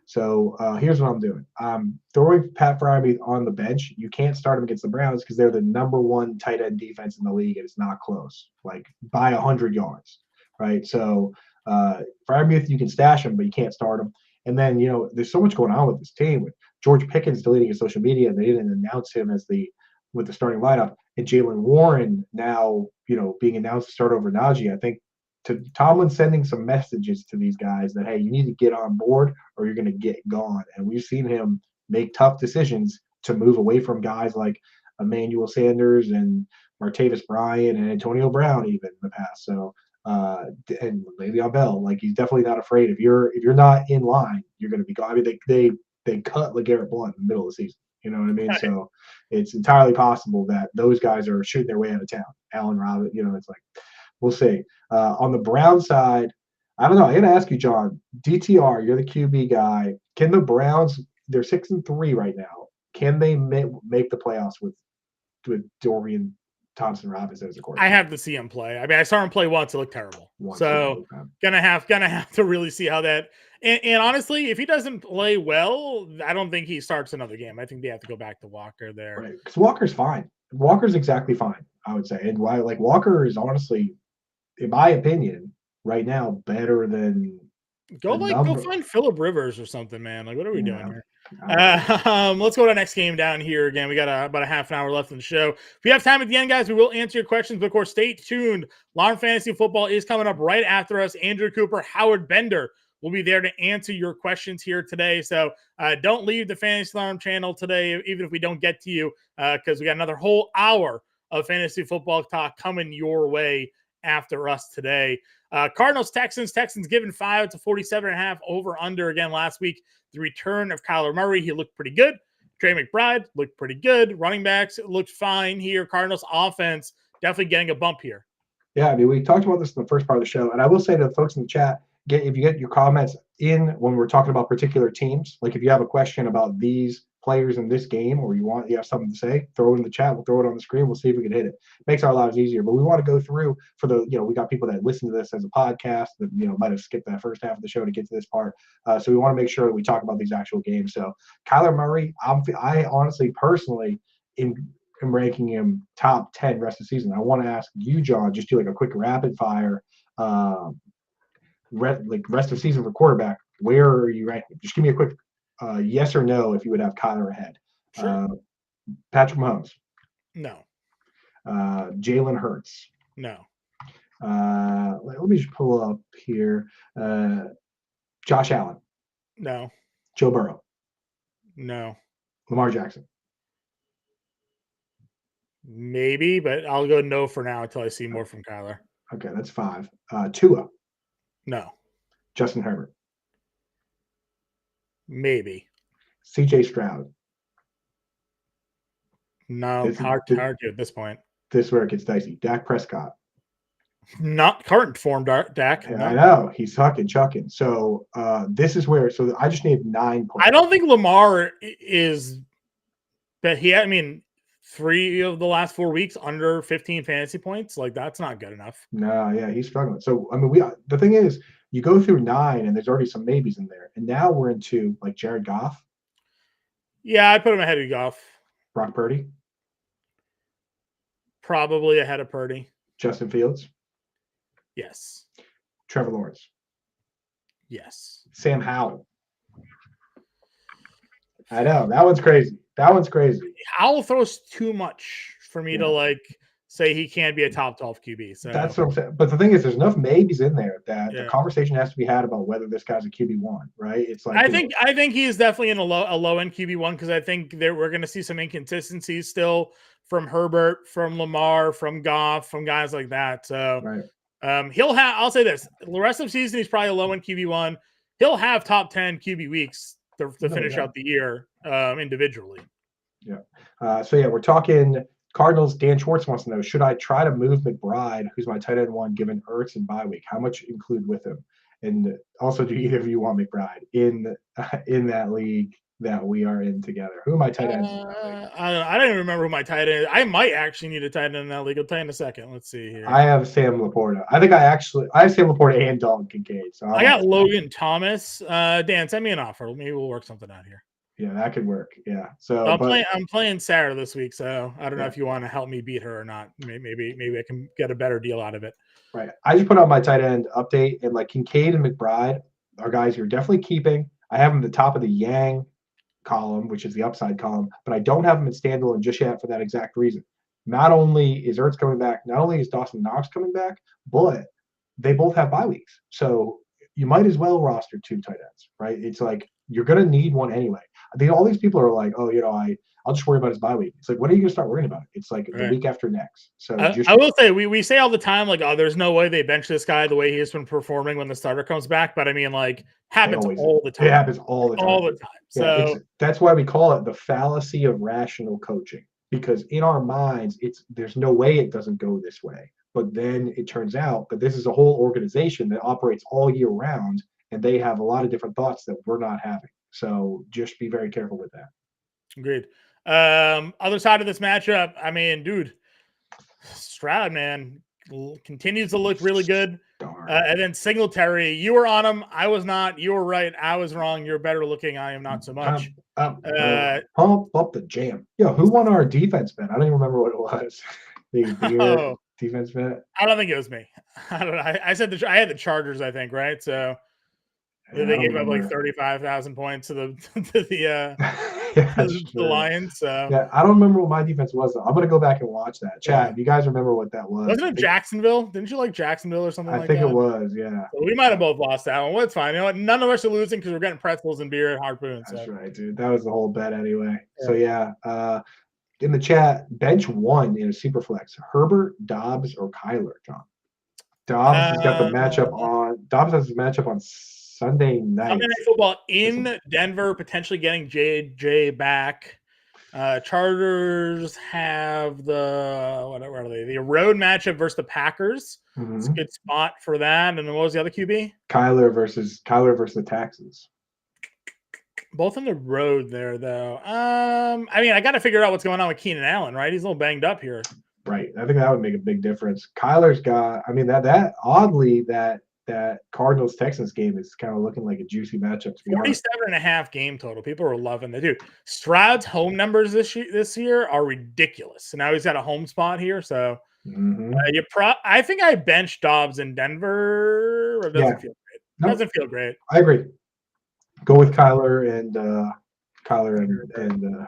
So here's what I'm doing. I'm throwing Pat Freiermuth on the bench. You can't start him against the Browns because they're the number 1 tight end defense in the league, and it's not close, like by 100 yards, right? So Freiermuth, you can stash him, but you can't start him. And then, there's so much going on with this team with George Pickens deleting his social media. They didn't announce him with the starting lineup, and Jalen Warren now, being announced to start over Najee. I think Tomlin sending some messages to these guys that, hey, you need to get on board or you're going to get gone. And we've seen him make tough decisions to move away from guys like Emmanuel Sanders and Martavis Bryant and Antonio Brown even in the past. So and Le'Veon Bell, like he's definitely not afraid. If you're not in line, you're going to be gone. I mean, they cut LeGarrette Blount in the middle of the season. You know what I mean? Right. So it's entirely possible that those guys are shooting their way out of town. Allen Robinson, it's like we'll see. On the Brown side, I don't know. I'm going to ask you, John. DTR, you're the QB guy. Can the Browns? They're 6-3 right now. Can they make the playoffs with Dorian Thompson-Robinson as a quarterback? I have to see him play. I mean, I saw him play once; it looked terrible. Gonna have to really see how that. And honestly, if he doesn't play well, I don't think he starts another game. I think they have to go back to Walker there. Right, because Walker's fine. Walker's exactly fine, I would say. And why, like Walker is honestly, in my opinion, right now better than go find Phillip Rivers or something, man. Like, what are we doing here? Let's go to the next game down here again. We got about a half an hour left in the show. If we have time at the end, guys, we will answer your questions. But of course, stay tuned. Lawn Fantasy Football is coming up right after us. Andrew Cooper, Howard Bender will be there to answer your questions here today. So don't leave the Fantasy Alarm channel today, even if we don't get to you, because we got another whole hour of fantasy football talk coming your way after us today. Cardinals, Texans given 5 to 47.5 over under again last week. The return of Kyler Murray, he looked pretty good. Trey McBride looked pretty good. Running backs looked fine here. Cardinals offense definitely getting a bump here. Yeah, I mean, we talked about this in the first part of the show, and I will say to the folks in the chat, if you get your comments in when we're talking about particular teams, like if you have a question about these players in this game or you have something to say, throw it in the chat. We'll throw it on the screen. We'll see if we can hit it. Makes our lives easier. But we want to go through for the, we got people that listen to this as a podcast that, might have skipped that first half of the show to get to this part. So we want to make sure that we talk about these actual games. So Kyler Murray, I honestly, personally, am ranking him top 10 rest of the season. I want to ask you, John, just do like a quick rapid fire rest of season for quarterback. Where are you ranking? Just give me a quick yes or no if you would have Kyler ahead. Sure. Patrick Mahomes. No. Jalen Hurts. No. Let me just pull up here. Josh Allen. No. Joe Burrow. No. Lamar Jackson. Maybe, but I'll go no for now until I see more from Kyler. Okay, that's 5. Tua. No. Justin Herbert. Maybe. CJ Stroud. No, hard to at this point. This is where it gets dicey. Dak Prescott. Not current form, Dak. No. I know. He's chucking. So this is where, so I just need 9 points. I don't think Lamar is, but 3 of the last 4 weeks under 15 fantasy points. Like, that's not good enough. No, yeah, he's struggling. So, I mean, the thing is, you go through 9 and there's already some maybes in there. And now we're into like Jared Goff. Yeah, I'd put him ahead of Goff. Brock Purdy. Probably ahead of Purdy. Justin Fields. Yes. Trevor Lawrence. Yes. Sam Howell. I know. That one's crazy. Howell throws too much for me to say he can't be a top 12 QB. So that's what I'm saying. But the thing is, there's enough maybes in there that the conversation has to be had about whether this guy's a QB1, right? It's like I think he's definitely in a low end QB1 because I think we're going to see some inconsistencies still from Herbert, from Lamar, from Goff, from guys like that. So he'll have. I'll say this: the rest of the season, he's probably a low end QB1. He'll have top 10 QB weeks to finish out the year individually. Yeah. So we're talking Cardinals. Dan Schwartz wants to know: should I try to move McBride, who's my tight end 1, given Ertz and bye week? How much include with him? And also, do either of you want McBride in that league that we are in together? Who are my tight ends in that league? I don't even remember who my tight end is. I might actually need a tight end in that league. I'll tell you in a second. Let's see here. I have Sam Laporta. I have Sam Laporta and Dalton Kincaid. So I got Logan Thomas. Dan, send me an offer. Maybe we'll work something out here. Yeah, that could work. Yeah. So I'm playing Sarah this week, so I don't know if you want to help me beat her or not. Maybe I can get a better deal out of it. Right. I just put out my tight end update, and like Kincaid and McBride are guys you're definitely keeping. I have him at the top of the Yang column, which is the upside column, but I don't have him in standalone just yet for that exact reason. Not only is Ertz coming back, not only is Dawson Knox coming back, but they both have bye weeks. So you might as well roster 2 tight ends, right? It's like you're going to need one anyway. I think all these people are like, oh, I'll just worry about his bye week. It's like, when are you going to start worrying about it? It's like the week after next. So I will say, we say all the time, like, oh, there's no way they bench this guy the way he has been performing when the starter comes back. But I mean, like, happens all the time. It happens all the time. All the time. So that's why we call it the fallacy of rational coaching, because in our minds, there's no way it doesn't go this way. But then it turns out that this is a whole organization that operates all year round, and they have a lot of different thoughts that we're not having. So just be very careful with that. Agreed. Other side of this matchup, I mean, dude, Stroud, man, continues to look really good. And then Singletary, you were on him. I was not. You were right. I was wrong. You're better looking. I am not so much. Pump up the jam. Yo, who won our defense bet? I don't even remember what it was. The defense bet? I don't think it was me. I don't know. I said I had the Chargers, I think, right? So they gave up like 35,000 points to the Lions. So yeah, I don't remember what my defense was. I'm gonna go back and watch that. Chat, if you guys remember what that was. Wasn't it Jacksonville? Didn't you like Jacksonville or something like that? I think it was, yeah. So we might have both lost that one. Well, it's fine. You know what? None of us are losing because we're getting pretzels and beer at Harpoon. That's right, dude. That was the whole bet anyway. Yeah. So yeah, in the chat, bench 1 in a super flex: Herbert, Dobbs, or Kyler. John Dobbs has got the matchup on. Dobbs has the matchup on Sunday night. Sunday Night Football in Denver, potentially getting JJ back. Chargers have whatever are they? The road matchup versus the Packers. Mm-hmm. It's a good spot for that. And then what was the other QB? Kyler versus the Texans. Both on the road there, though. I mean, I got to figure out what's going on with Keenan Allen, right? He's a little banged up here. Right. I think that would make a big difference. Kyler's got. I mean, that oddly that Cardinals Texans game is kind of looking like a juicy matchup. 47.5 game total. People are loving it, dude. Stroud's home numbers this year are ridiculous. So now he's got a home spot here. So I think I benched Dobbs in Denver. It doesn't feel great. Nope. Doesn't feel great. I agree. Go with Kyler and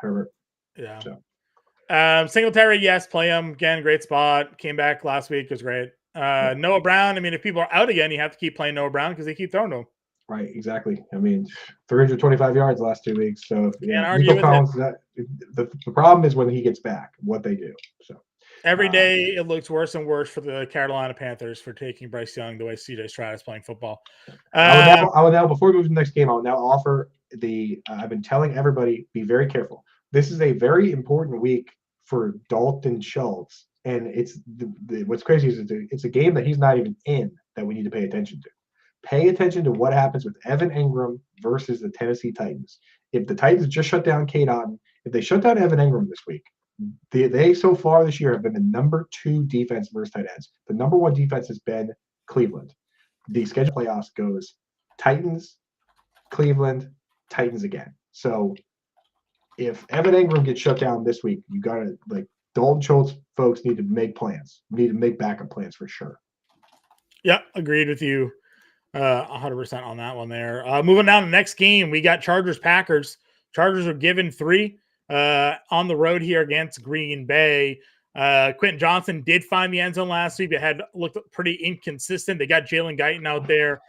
Herbert. Yeah. So. Singletary, yes, play him again. Great spot. Came back last week. It was great. Noah Brown. I mean, if people are out again, you have to keep playing Noah Brown because they keep throwing to him. Right. Exactly. I mean, 325 yards the last 2 weeks. So yeah, the problem is when he gets back, what they do. So every day it looks worse and worse for the Carolina Panthers for taking Bryce Young the way CJ Stroud is playing football. I would now, before we move to the next game, I will now offer I've been telling everybody, be very careful. This is a very important week for Dalton Schultz. And it's what's crazy is it's a game that he's not even in that we need to pay attention to. Pay attention to what happens with Evan Engram versus the Tennessee Titans. If the Titans just shut down Cade Otton, if they shut down Evan Engram this week, they so far this year have been the number 2 defense versus tight ends. The number 1 defense has been Cleveland. The schedule playoffs goes Titans, Cleveland, Titans again. So if Evan Engram gets shut down this week, you got to Dalton Schultz folks need to make plans. Need to make backup plans for sure. Yeah, agreed with you 100% on that one there. Moving down to the next game, we got Chargers-Packers. Chargers are given 3 on the road here against Green Bay. Quentin Johnson did find the end zone last week, but had looked pretty inconsistent. They got Jalen Guyton out there.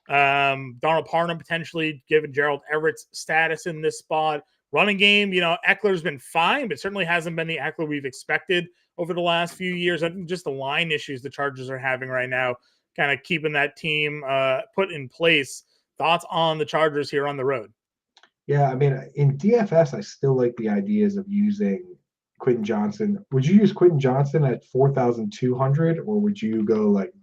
Donald Parham potentially given Gerald Everett's status in this spot. Running game, Eckler's been fine, but certainly hasn't been the Eckler we've expected over the last few years. I think just the line issues the Chargers are having right now, kind of keeping that team put in place. Thoughts on the Chargers here on the road? Yeah, I mean, in DFS, I still like the ideas of using Quentin Johnson. Would you use Quentin Johnson at 4,200, or would you go like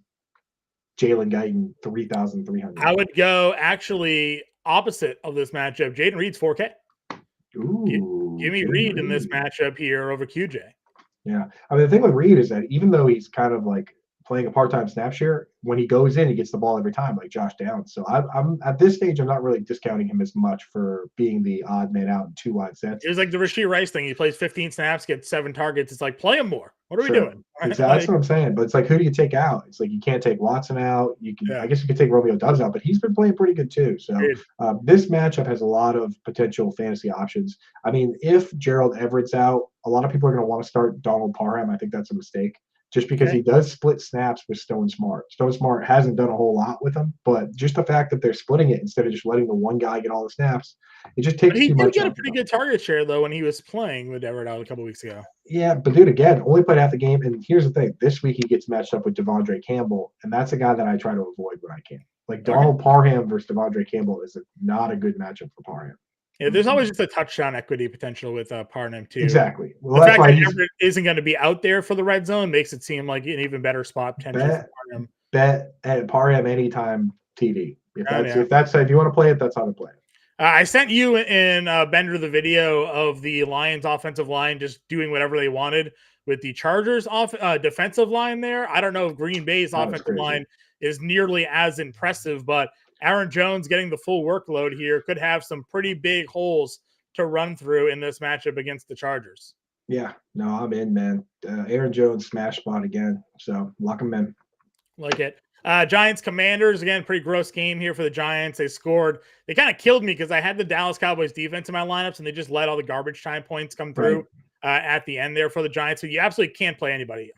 Jalen Guyton 3,300? I would go actually opposite of this matchup. Jaden Reed's 4K. Ooh, give me Reed in this matchup here over QJ. Yeah. I mean, the thing with Reed is that even though he's kind of like playing a part-time snap share. When he goes in, he gets the ball every time, like Josh Downs. So I'm at this stage, I'm not really discounting him as much for being the odd man out in 2 wide sets. It was like the Rashee Rice thing. He plays 15 snaps, gets 7 targets. It's like, play him more. What are we doing? Exactly. Like, That's what I'm saying. But it's like, who do you take out? It's like you can't take Watson out. You can, I guess, you could take Romeo Doubs out, but he's been playing pretty good too. So this matchup has a lot of potential fantasy options. I mean, if Gerald Everett's out, a lot of people are going to want to start Donald Parham. I think that's a mistake, just because he does split snaps with Stone Smart. Stone Smart hasn't done a whole lot with him, but just the fact that they're splitting it instead of just letting the one guy get all the snaps, it just takes too much. He did get a pretty good target share though when he was playing with Everett out a couple weeks ago. Yeah, but dude, again, only played half the game. And here's the thing: this week he gets matched up with Devondre Campbell, and that's a guy that I try to avoid when I can. Like Donald Parham versus Devondre Campbell is not a good matchup for Parham. Yeah, there's always just a touchdown equity potential with Parham too. Exactly. Well, the fact that Everett isn't going to be out there for the red zone makes it seem like an even better spot potential for Parham. Bet at Parham anytime TD. If you want to play it, that's how to play it. I sent you and Bender the video of the Lions offensive line just doing whatever they wanted with the Chargers defensive line there. I don't know if Green Bay's offensive line is nearly as impressive, but Aaron Jones getting the full workload here could have some pretty big holes to run through in this matchup against the Chargers. Yeah, no, I'm in, man. Aaron Jones smash spot again, so lock him in. Like it. Giants Commanders, again, pretty gross game here for the Giants. They scored. They kind of killed me because I had the Dallas Cowboys defense in my lineups, and they just let all the garbage time points come through at the end there for the Giants. So you absolutely can't play anybody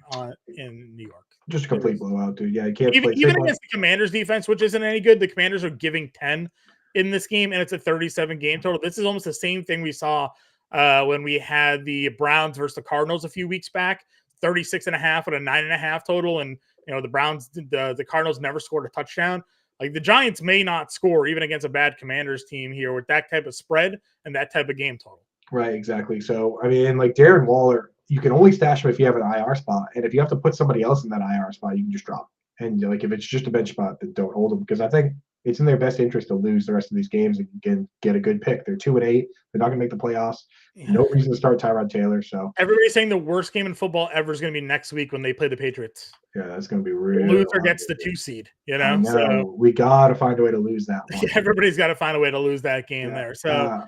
in New York. Just a complete blowout, dude. Yeah, you can't even play. Even against the Commanders defense, which isn't any good, the Commanders are giving 10 in this game, and it's a 37 game total. This is almost the same thing we saw when we had the Browns versus the Cardinals a few weeks back, 36.5 with a 9.5 total, and the Browns, the Cardinals never scored a touchdown. Like the Giants may not score even against a bad Commanders team here with that type of spread and that type of game total. Right, exactly. So, I mean, like Darren Waller, you can only stash him if you have an IR spot. And if you have to put somebody else in that IR spot, you can just drop him. And like if it's just a bench spot, then don't hold him, because I think it's in their best interest to lose the rest of these games and get a good pick. They're 2-8. They're not going to make the playoffs. No reason to start Tyrod Taylor. So everybody's saying the worst game in football ever is going to be next week when they play the Patriots. Yeah, that's going to be real. Loser gets the 2 seed. So we got to find a way to lose that one. Everybody's got to find a way to lose that game there. So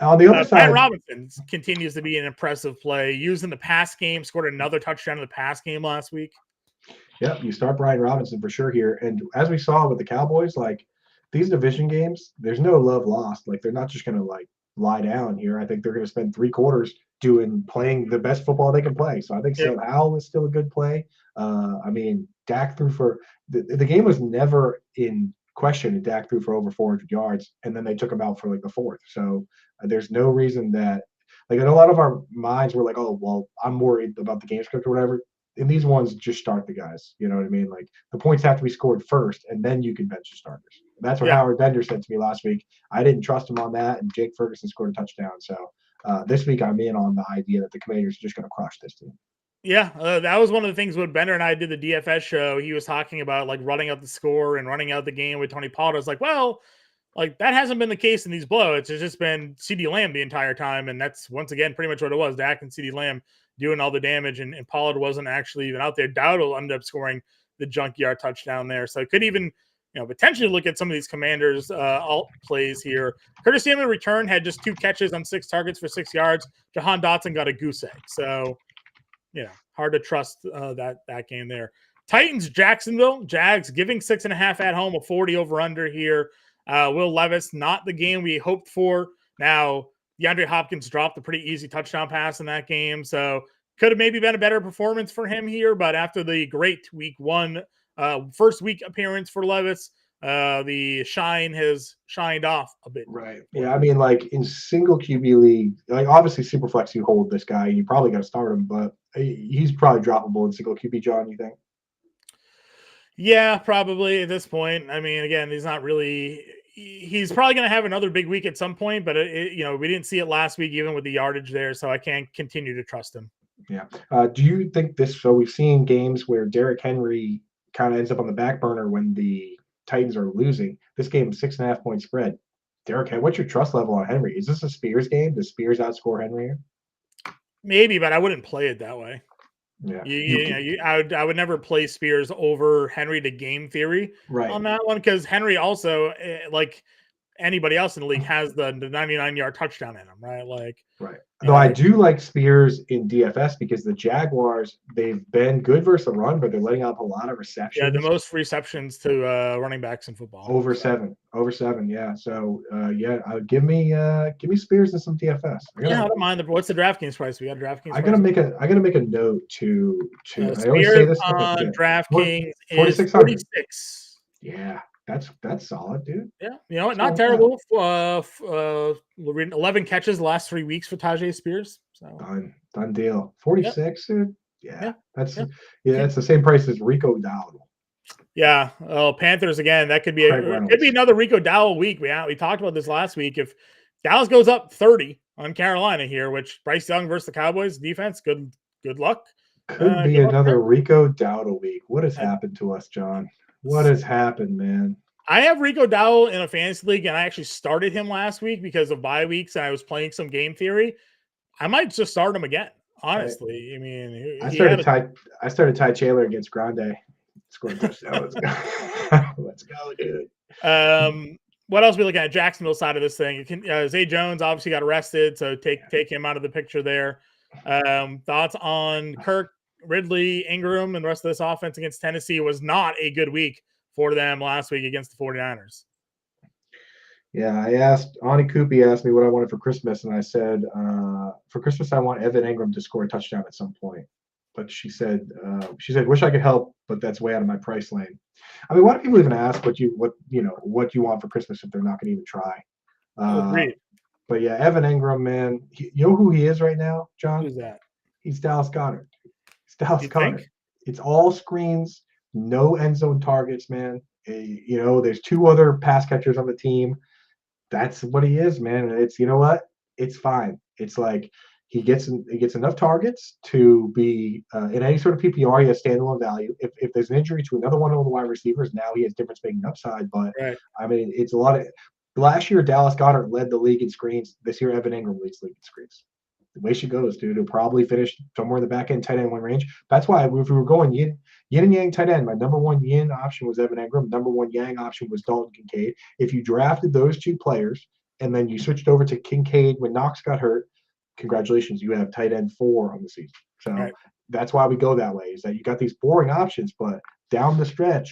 on the other side, Brian Robinson continues to be an impressive play. Used in the pass game, scored another touchdown in the pass game last week. Yep, you start Brian Robinson for sure here. And as we saw with the Cowboys, like these division games, there's no love lost. Like they're not just going to like lie down here. I think they're going to spend 3 quarters playing the best football they can play. So I think Sam Howell is still a good play. I mean, Dak threw for the game was never in question, and Dak threw for over 400 yards, and then they took him out for like the 4th. So there's no reason that, like, I know a lot of our minds were like, oh, well, I'm worried about the game script or whatever. In these ones, just start the guys. You know what I mean? Like the points have to be scored first, and then you can bench the starters. That's what Howard Bender said to me last week. I didn't trust him on that, and Jake Ferguson scored a touchdown. So this week I'm in on the idea that the Commanders are just going to crush this team. Yeah, that was one of the things when Bender and I did the DFS show. He was talking about like running out the score and running out the game with Tony Pollard. I was like, well, like that hasn't been the case in these blowouts. It's just been CeeDee Lamb the entire time, and that's once again pretty much what it was. Dak and CeeDee Lamb doing all the damage, and Pollard wasn't actually even out there. Dowdle ended up scoring the junkyard touchdown there, so it could even potentially look at some of these Commanders alt plays here. Curtis Samuel return had just 2 catches on 6 targets for 6 yards. Jahan Dotson got a goose egg, so hard to trust that game there. Titans, Jacksonville, Jags giving 6.5 at home, a 40 over under here. Will Levis, not the game we hoped for. Now, DeAndre Hopkins dropped a pretty easy touchdown pass in that game, so could have maybe been a better performance for him here. But after the great week 1, first week appearance for Levis, the shine has shined off a bit. Right. Yeah, I mean, like in single QB league, like obviously Superflex, you hold this guy, you probably got to start him, but he's probably droppable in single QB. John, you think? Yeah, probably at this point. I mean, again, he's not really. He's probably going to have another big week at some point, but we didn't see it last week, even with the yardage there, so I can't continue to trust him. Yeah. Do you think this? So we've seen games where Derrick Henry kind of ends up on the back burner when the Titans are losing. This game, 6.5 point spread. Derrick Henry, what's your trust level on Henry? Is this a Spears game? Does Spears outscore Henry here? Maybe, but I wouldn't play it that way. Yeah. I would never play Spears over Henry to game theory Right. on that one because Henry also, like anybody else in the league, has the 99-yard touchdown in him, right? Like, Right. Though I do like Spears in DFS because the Jaguars, they've been good versus the run, but they're letting up a lot of receptions. Yeah, the most receptions to running backs in football. Over seven. Yeah. So give me Spears and some DFS. I don't mind. What's the DraftKings price? We got DraftKings. I gotta make a note to. I always say this on DraftKings is 4600. Yeah, that's solid, dude. Yeah, not terrible. 11 catches the last 3 weeks for Tajay Spears. So done deal. 46, dude. Yeah, that's the same price as Rico Dowdle. Yeah. Oh, Panthers again. That could be another Rico Dowdle week. We talked about this last week. If Dallas goes up 30 on Carolina here, which Bryce Young versus the Cowboys defense, good luck. Could be another Rico Dowdle week. What has happened to us, John? What has happened, man? I have Rico Dowdle in a fantasy league, and I actually started him last week because of bye weeks, and I was playing some game theory. I might just start him again, honestly. I mean, I started Ty Chandler against Grande. Scored a touchdown. Let's go. Let's go, dude. What else are we looking at? Jacksonville side of this thing. Zay Jones obviously got arrested, so take him out of the picture there. Thoughts on Kirk, Ridley, Ingram, and the rest of this offense against Tennessee? Was not a good week for them last week against the 49ers. Yeah, Ani Koopy asked me what I wanted for Christmas, and I said, for Christmas, I want Evan Ingram to score a touchdown at some point. But she said, wish I could help, but that's way out of my price lane. I mean, why do people even ask what you want for Christmas if they're not going to even try? But yeah, Evan Ingram, man, you know who he is right now, John? Who's that? He's Dallas Goedert. It's all screens, no end zone targets, man. There's 2 other pass catchers on the team. That's what he is, man. And it's, you know what? It's fine. It's like he gets enough targets to be in any sort of PPR. He has standalone value. If there's an injury to another one of the wide receivers, now he has difference-making upside. But I mean, it's a lot of. Last year, Dallas Goedert led the league in screens. This year, Evan Ingram leads the league in screens. The way she goes, dude, he'll probably finish somewhere in the back end tight end 1 range. That's why if we were going yin and yang tight end, my number 1 yin option was Evan Ingram. Number 1 yang option was Dalton Kincaid. If you drafted those 2 players and then you switched over to Kincaid when Knox got hurt, congratulations, you have tight end 4 on the season. So that's why we go that way, is that you got these boring options, but down the stretch,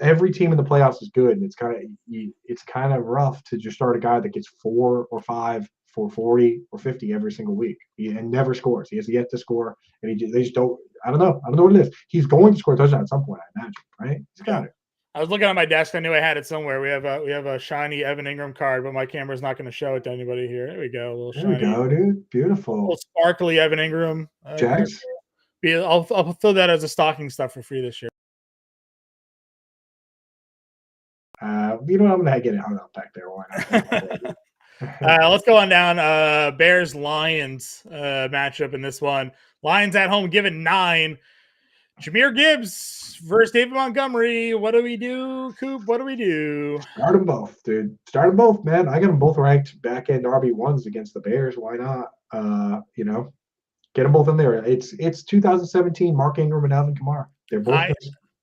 every team in the playoffs is good, and it's kind of rough to just start a guy that gets 4 or 5 for 40 or 50 every single week and never scores. He has yet to score, and they just don't. I don't know what it is. He's going to score a touchdown at some point, I imagine. Right? He's got it. I was looking at my desk. I knew I had it somewhere. We have a shiny Evan Ingram card, but my camera's not going to show it to anybody here. There we go. A little shiny. There we go, dude. Beautiful. A little sparkly Evan Ingram. Jags. I'll throw that as a stocking stuff for free this year. I'm going to get it hung up back there. Why not? Let's go on down. Bears-Lions matchup in this one. Lions at home given 9. Jahmyr Gibbs versus David Montgomery. What do we do, Coop? What do we do? Start them both, dude. Start them both, man. I got them both ranked back-end RB1s against the Bears. Why not? Get them both in there. It's 2017 Mark Ingram and Alvin Kamara. They're both.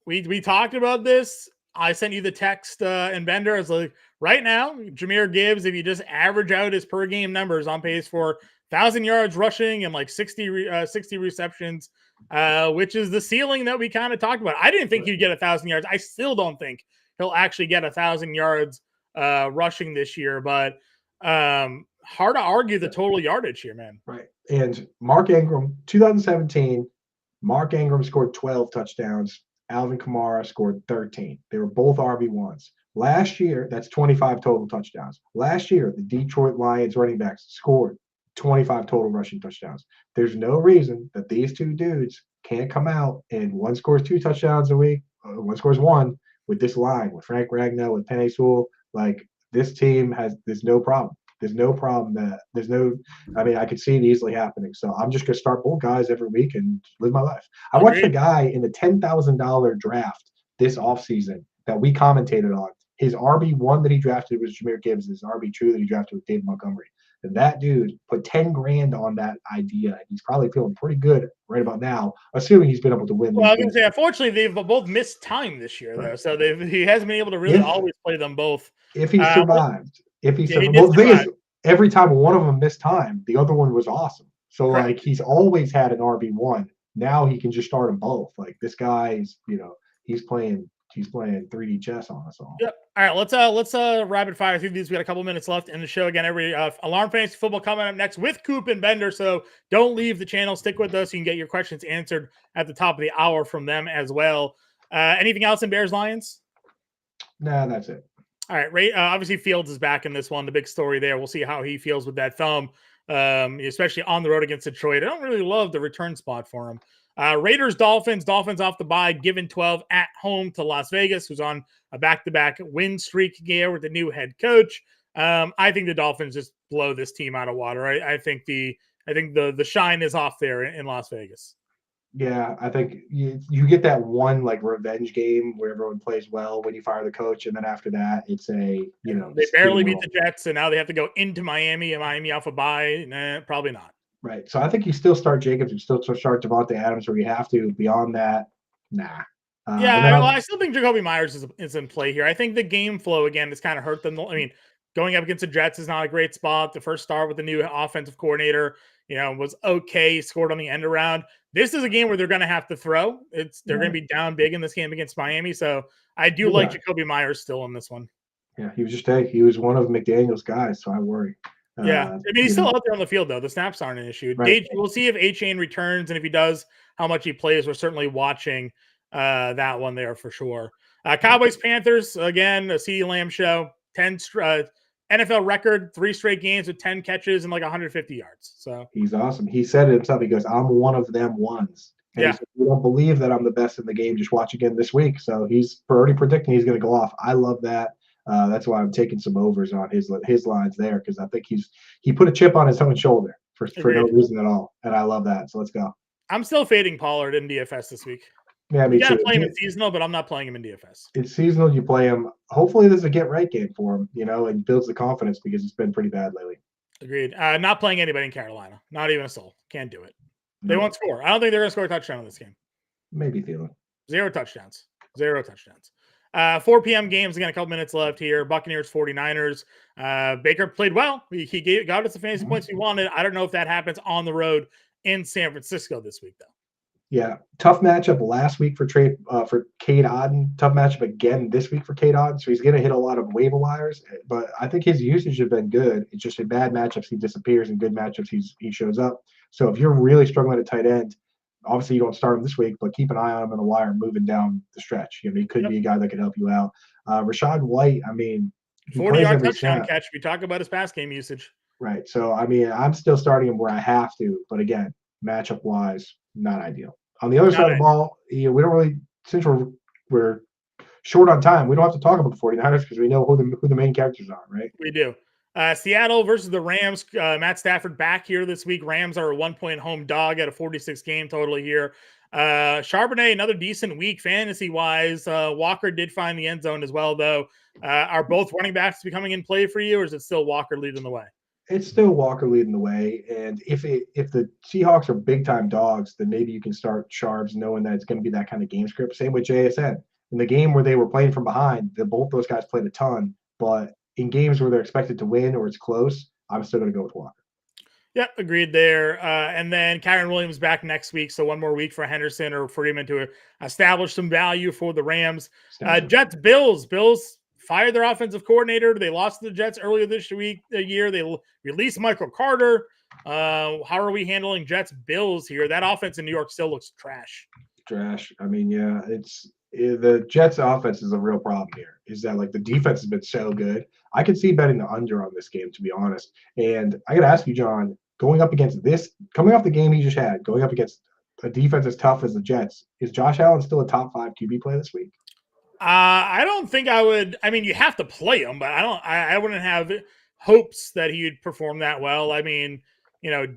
We talked about this. I sent you the text and Bender. I was like, right now, Jahmyr Gibbs, if you just average out his per game numbers, on pace for 1,000 yards rushing and like 60 receptions, which is the ceiling that we kind of talked about. I didn't think he'd get 1,000 yards. I still don't think he'll actually get 1,000 yards rushing this year, but hard to argue the total yardage here, man. Right. And Mark Ingram, 2017, Mark Ingram scored 12 touchdowns. Alvin Kamara scored 13. They were both RB1s. Last year, that's 25 total touchdowns. Last year, the Detroit Lions running backs scored 25 total rushing touchdowns. There's no reason that these 2 dudes can't come out and one scores 2 touchdowns a week, one scores 1 with this line, with Frank Ragnow, with Penei Sewell. Like, this team there's no problem. I could see it easily happening. So I'm just going to start both guys every week and live my life. I watched a guy in the $10,000 draft this offseason that we commentated on. His RB1 that he drafted was Jahmyr Gibbs. His RB2 that he drafted was David Montgomery. And that dude put 10 grand on that idea. And he's probably feeling pretty good right about now, assuming he's been able to win Well, I these was going games. to say, unfortunately, they've both missed time this year, though. Right. So he hasn't been able to really If always play them both. if he survived, if he Yeah, he survived. did Well, the thing survive. is, every time one of them missed time, the other one was awesome. So Correct. like he's always had an RB1. Now he can just start them both. Like this guy's, he's playing 3D chess on us all. Yep. All right, let's rapid fire through these. We got a couple minutes left in the show. Again, every Alarm Fantasy Football coming up next with Coop and Bender. So don't leave the channel. Stick with us. You can get your questions answered at the top of the hour from them as well. Anything else in Bears Lions? Nah, that's it. All right. Obviously, Fields is back in this one. The big story there. We'll see how he feels with that thumb, especially on the road against Detroit. I don't really love the return spot for him. Raiders, Dolphins off the bye, given 12 at home to Las Vegas, who's on a back-to-back win streak here with the new head coach. I think the Dolphins just blow this team out of water. I think the shine is off there in Las Vegas. Yeah, I think you get that one like revenge game where everyone plays well when you fire the coach, and then after that, it's they barely beat the Jets, and now they have to go into Miami, and Miami off a bye. Nah, probably not. Right. So I think you still start Jacobs, you still start Devontae Adams where you have to. Beyond that, nah. I still think Jacoby Myers is in play here. I think the game flow again has kind of hurt them. I mean, going up against the Jets is not a great spot. The first start with the new offensive coordinator, was okay. Scored on the end around. This is a game where they're going to have to throw. They're going to be down big in this game against Miami. So I do like Jacoby Myers still in this one. Yeah, he was one of McDaniel's guys, so I worry. He's still out there on the field though. The snaps aren't an issue. Right. We'll see if A-Chain returns, and if he does, how much he plays. We're certainly watching that one there for sure. Cowboys Panthers again, a CeeDee Lamb show. 10 NFL record, 3 straight games with 10 catches and like 150 yards. So he's awesome. He said it himself. He goes, "I'm one of them ones." And he said, "You don't believe that I'm the best in the game? Just watch again this week." So he's already predicting he's going to go off. I love that. That's why I'm taking some overs on his lines there, because I think he put a chip on his own shoulder for no reason at all, and I love that. So let's go. I'm still fading Pollard in DFS this week. Yeah, me too. You got to play him in seasonal, but I'm not playing him in DFS. It's seasonal. You play him. Hopefully, this is a get right game for him, and builds the confidence because it's been pretty bad lately. Agreed. Not playing anybody in Carolina. Not even a soul. Can't do it. They won't score. I don't think they're going to score a touchdown in this game. Maybe Thielen. 0 touchdowns. 0 touchdowns. 4 p.m. games. Again, a couple minutes left here. Buccaneers, 49ers. Baker played well. He got us the fantasy points he wanted. I don't know if that happens on the road in San Francisco this week, though. Yeah, tough matchup last week for Cade Otton. Tough matchup again this week for Cade Otton. So he's going to hit a lot of waiver wires. But I think his usage has been good. It's just in bad matchups he disappears. In good matchups he shows up. So if you're really struggling at tight end, obviously you don't start him this week, but keep an eye on him on the wire moving down the stretch. He could be a guy that could help you out. Rashad White, 40-yard touchdown catch. We talk about his pass game usage. Right. So I'm still starting him where I have to, but again, matchup wise, not ideal. On the other side of the ball, we don't really, since we're short on time, we don't have to talk about the 49ers because we know who the main characters are, right? We do. Seattle versus the Rams. Matt Stafford back here this week. Rams are a 1-point home dog at a 46 game total here. Charbonnet, another decent week fantasy-wise. Walker did find the end zone as well, though. Are both running backs becoming in play for you, or is it still Walker leading the way? It's still Walker leading the way, and if the Seahawks are big time dogs, then maybe you can start Sharps knowing that it's going to be that kind of game script. Same with JSN. In the game where they were playing from behind, both those guys played a ton, but in games where they're expected to win or it's close, I'm still going to go with Walker. Yep, agreed there. And then Kyron Williams back next week, so one more week for Henderson or Freeman to establish some value for the Rams. Jets, Bills. Bills fired their offensive coordinator. They lost to the Jets earlier this year. They released Michael Carter. How are we handling Jets Bills here? That offense in New York still looks trash. Trash. It's the Jets offense is a real problem here. Is that the defense has been so good? I could see betting the under on this game, to be honest. And I got to ask you, John, coming off the game he just had, going up against a defense as tough as the Jets, is Josh Allen still a top 5 QB play this week? I don't think I would. You have to play him, but I wouldn't have hopes that he would perform that well.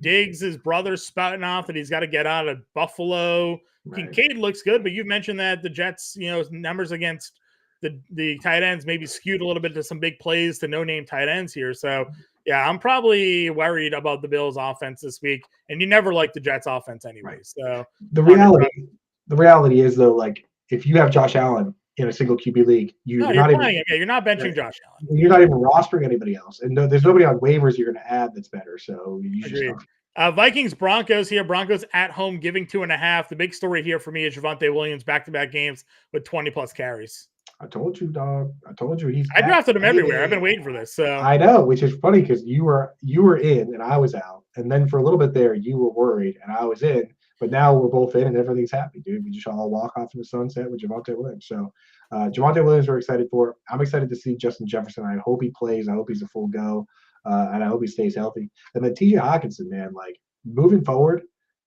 Diggs, his brother's spouting off that he's got to get out of Buffalo. Right. Kincaid looks good, but you've mentioned that the Jets, numbers against the tight ends maybe skewed a little bit to some big plays to no-name tight ends here. So Yeah, I'm probably worried about the Bills' offense this week, and you never like the Jets' offense anyway. Right. So The reality is though, like if you have Josh Allen in a single QB league, no, you're you're not even playing him. Yeah, you're not benching Josh Allen. you're not even rostering anybody else, and there's nobody on waivers you're going to add that's better. So you just Agreed. don't. Vikings Broncos here. Broncos at home giving 2.5. The big story here for me is Javonte Williams back-to-back games with 20 plus carries. I told you, dog. I told you he's I back, drafted him everywhere. I've been baby. waiting for this. So I know, which is funny because you were in and I was out, and then for a little bit there you were worried and I was in, but now we're both in and everything's happy, dude. We just all walk off in the sunset with Javonte Williams. So Javonte Williams we're excited for. I'm excited to see Justin Jefferson. I hope he plays. I hope he's a full go, and I hope he stays healthy. And then T.J. Hockenson, man, like moving forward,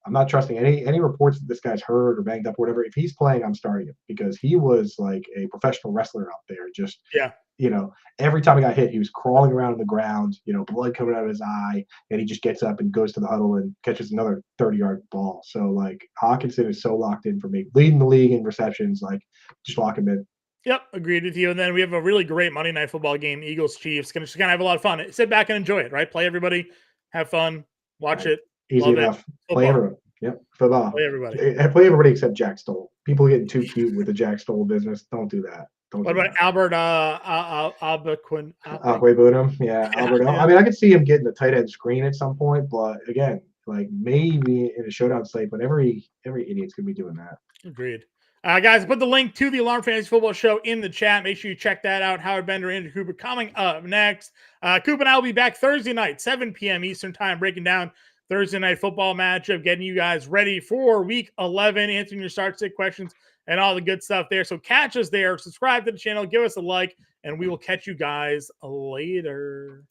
I'm not trusting any reports that this guy's hurt or banged up or whatever. If he's playing, I'm starting him because he was like a professional wrestler out there. Just yeah, every time he got hit, he was crawling around on the ground, blood coming out of his eye, and he just gets up and goes to the huddle and catches another 30-yard ball. So, like, Hockenson is so locked in for me. Leading the league in receptions, like, just lock him in. Yep, agreed with you. And then we have a really great Monday Night Football game, Eagles-Chiefs. Gonna have a lot of fun. Sit back and enjoy it, right? Play everybody, have fun, watch it. Easy enough. Play everyone. Yep, football. Play everybody. Play everybody except Jack Stoll. People getting too cute with the Jack Stoll business. Don't do that. What about Albert Albequin? Bunham? Yeah, Albert. Yeah. I mean, I could see him getting the tight end screen at some point, but again, like maybe in a showdown slate, but every idiot's gonna be doing that. Agreed. Guys, put the link to the Alarm Fantasy Football Show in the chat. Make sure you check that out. Howard Bender, Andrew Cooper coming up next. Coop and I will be back Thursday night, 7 p.m. Eastern Time, breaking down Thursday night football matchup, getting you guys ready for Week 11, answering your start-sit questions and all the good stuff there. So catch us there. Subscribe to the channel. Give us a like, and we will catch you guys later.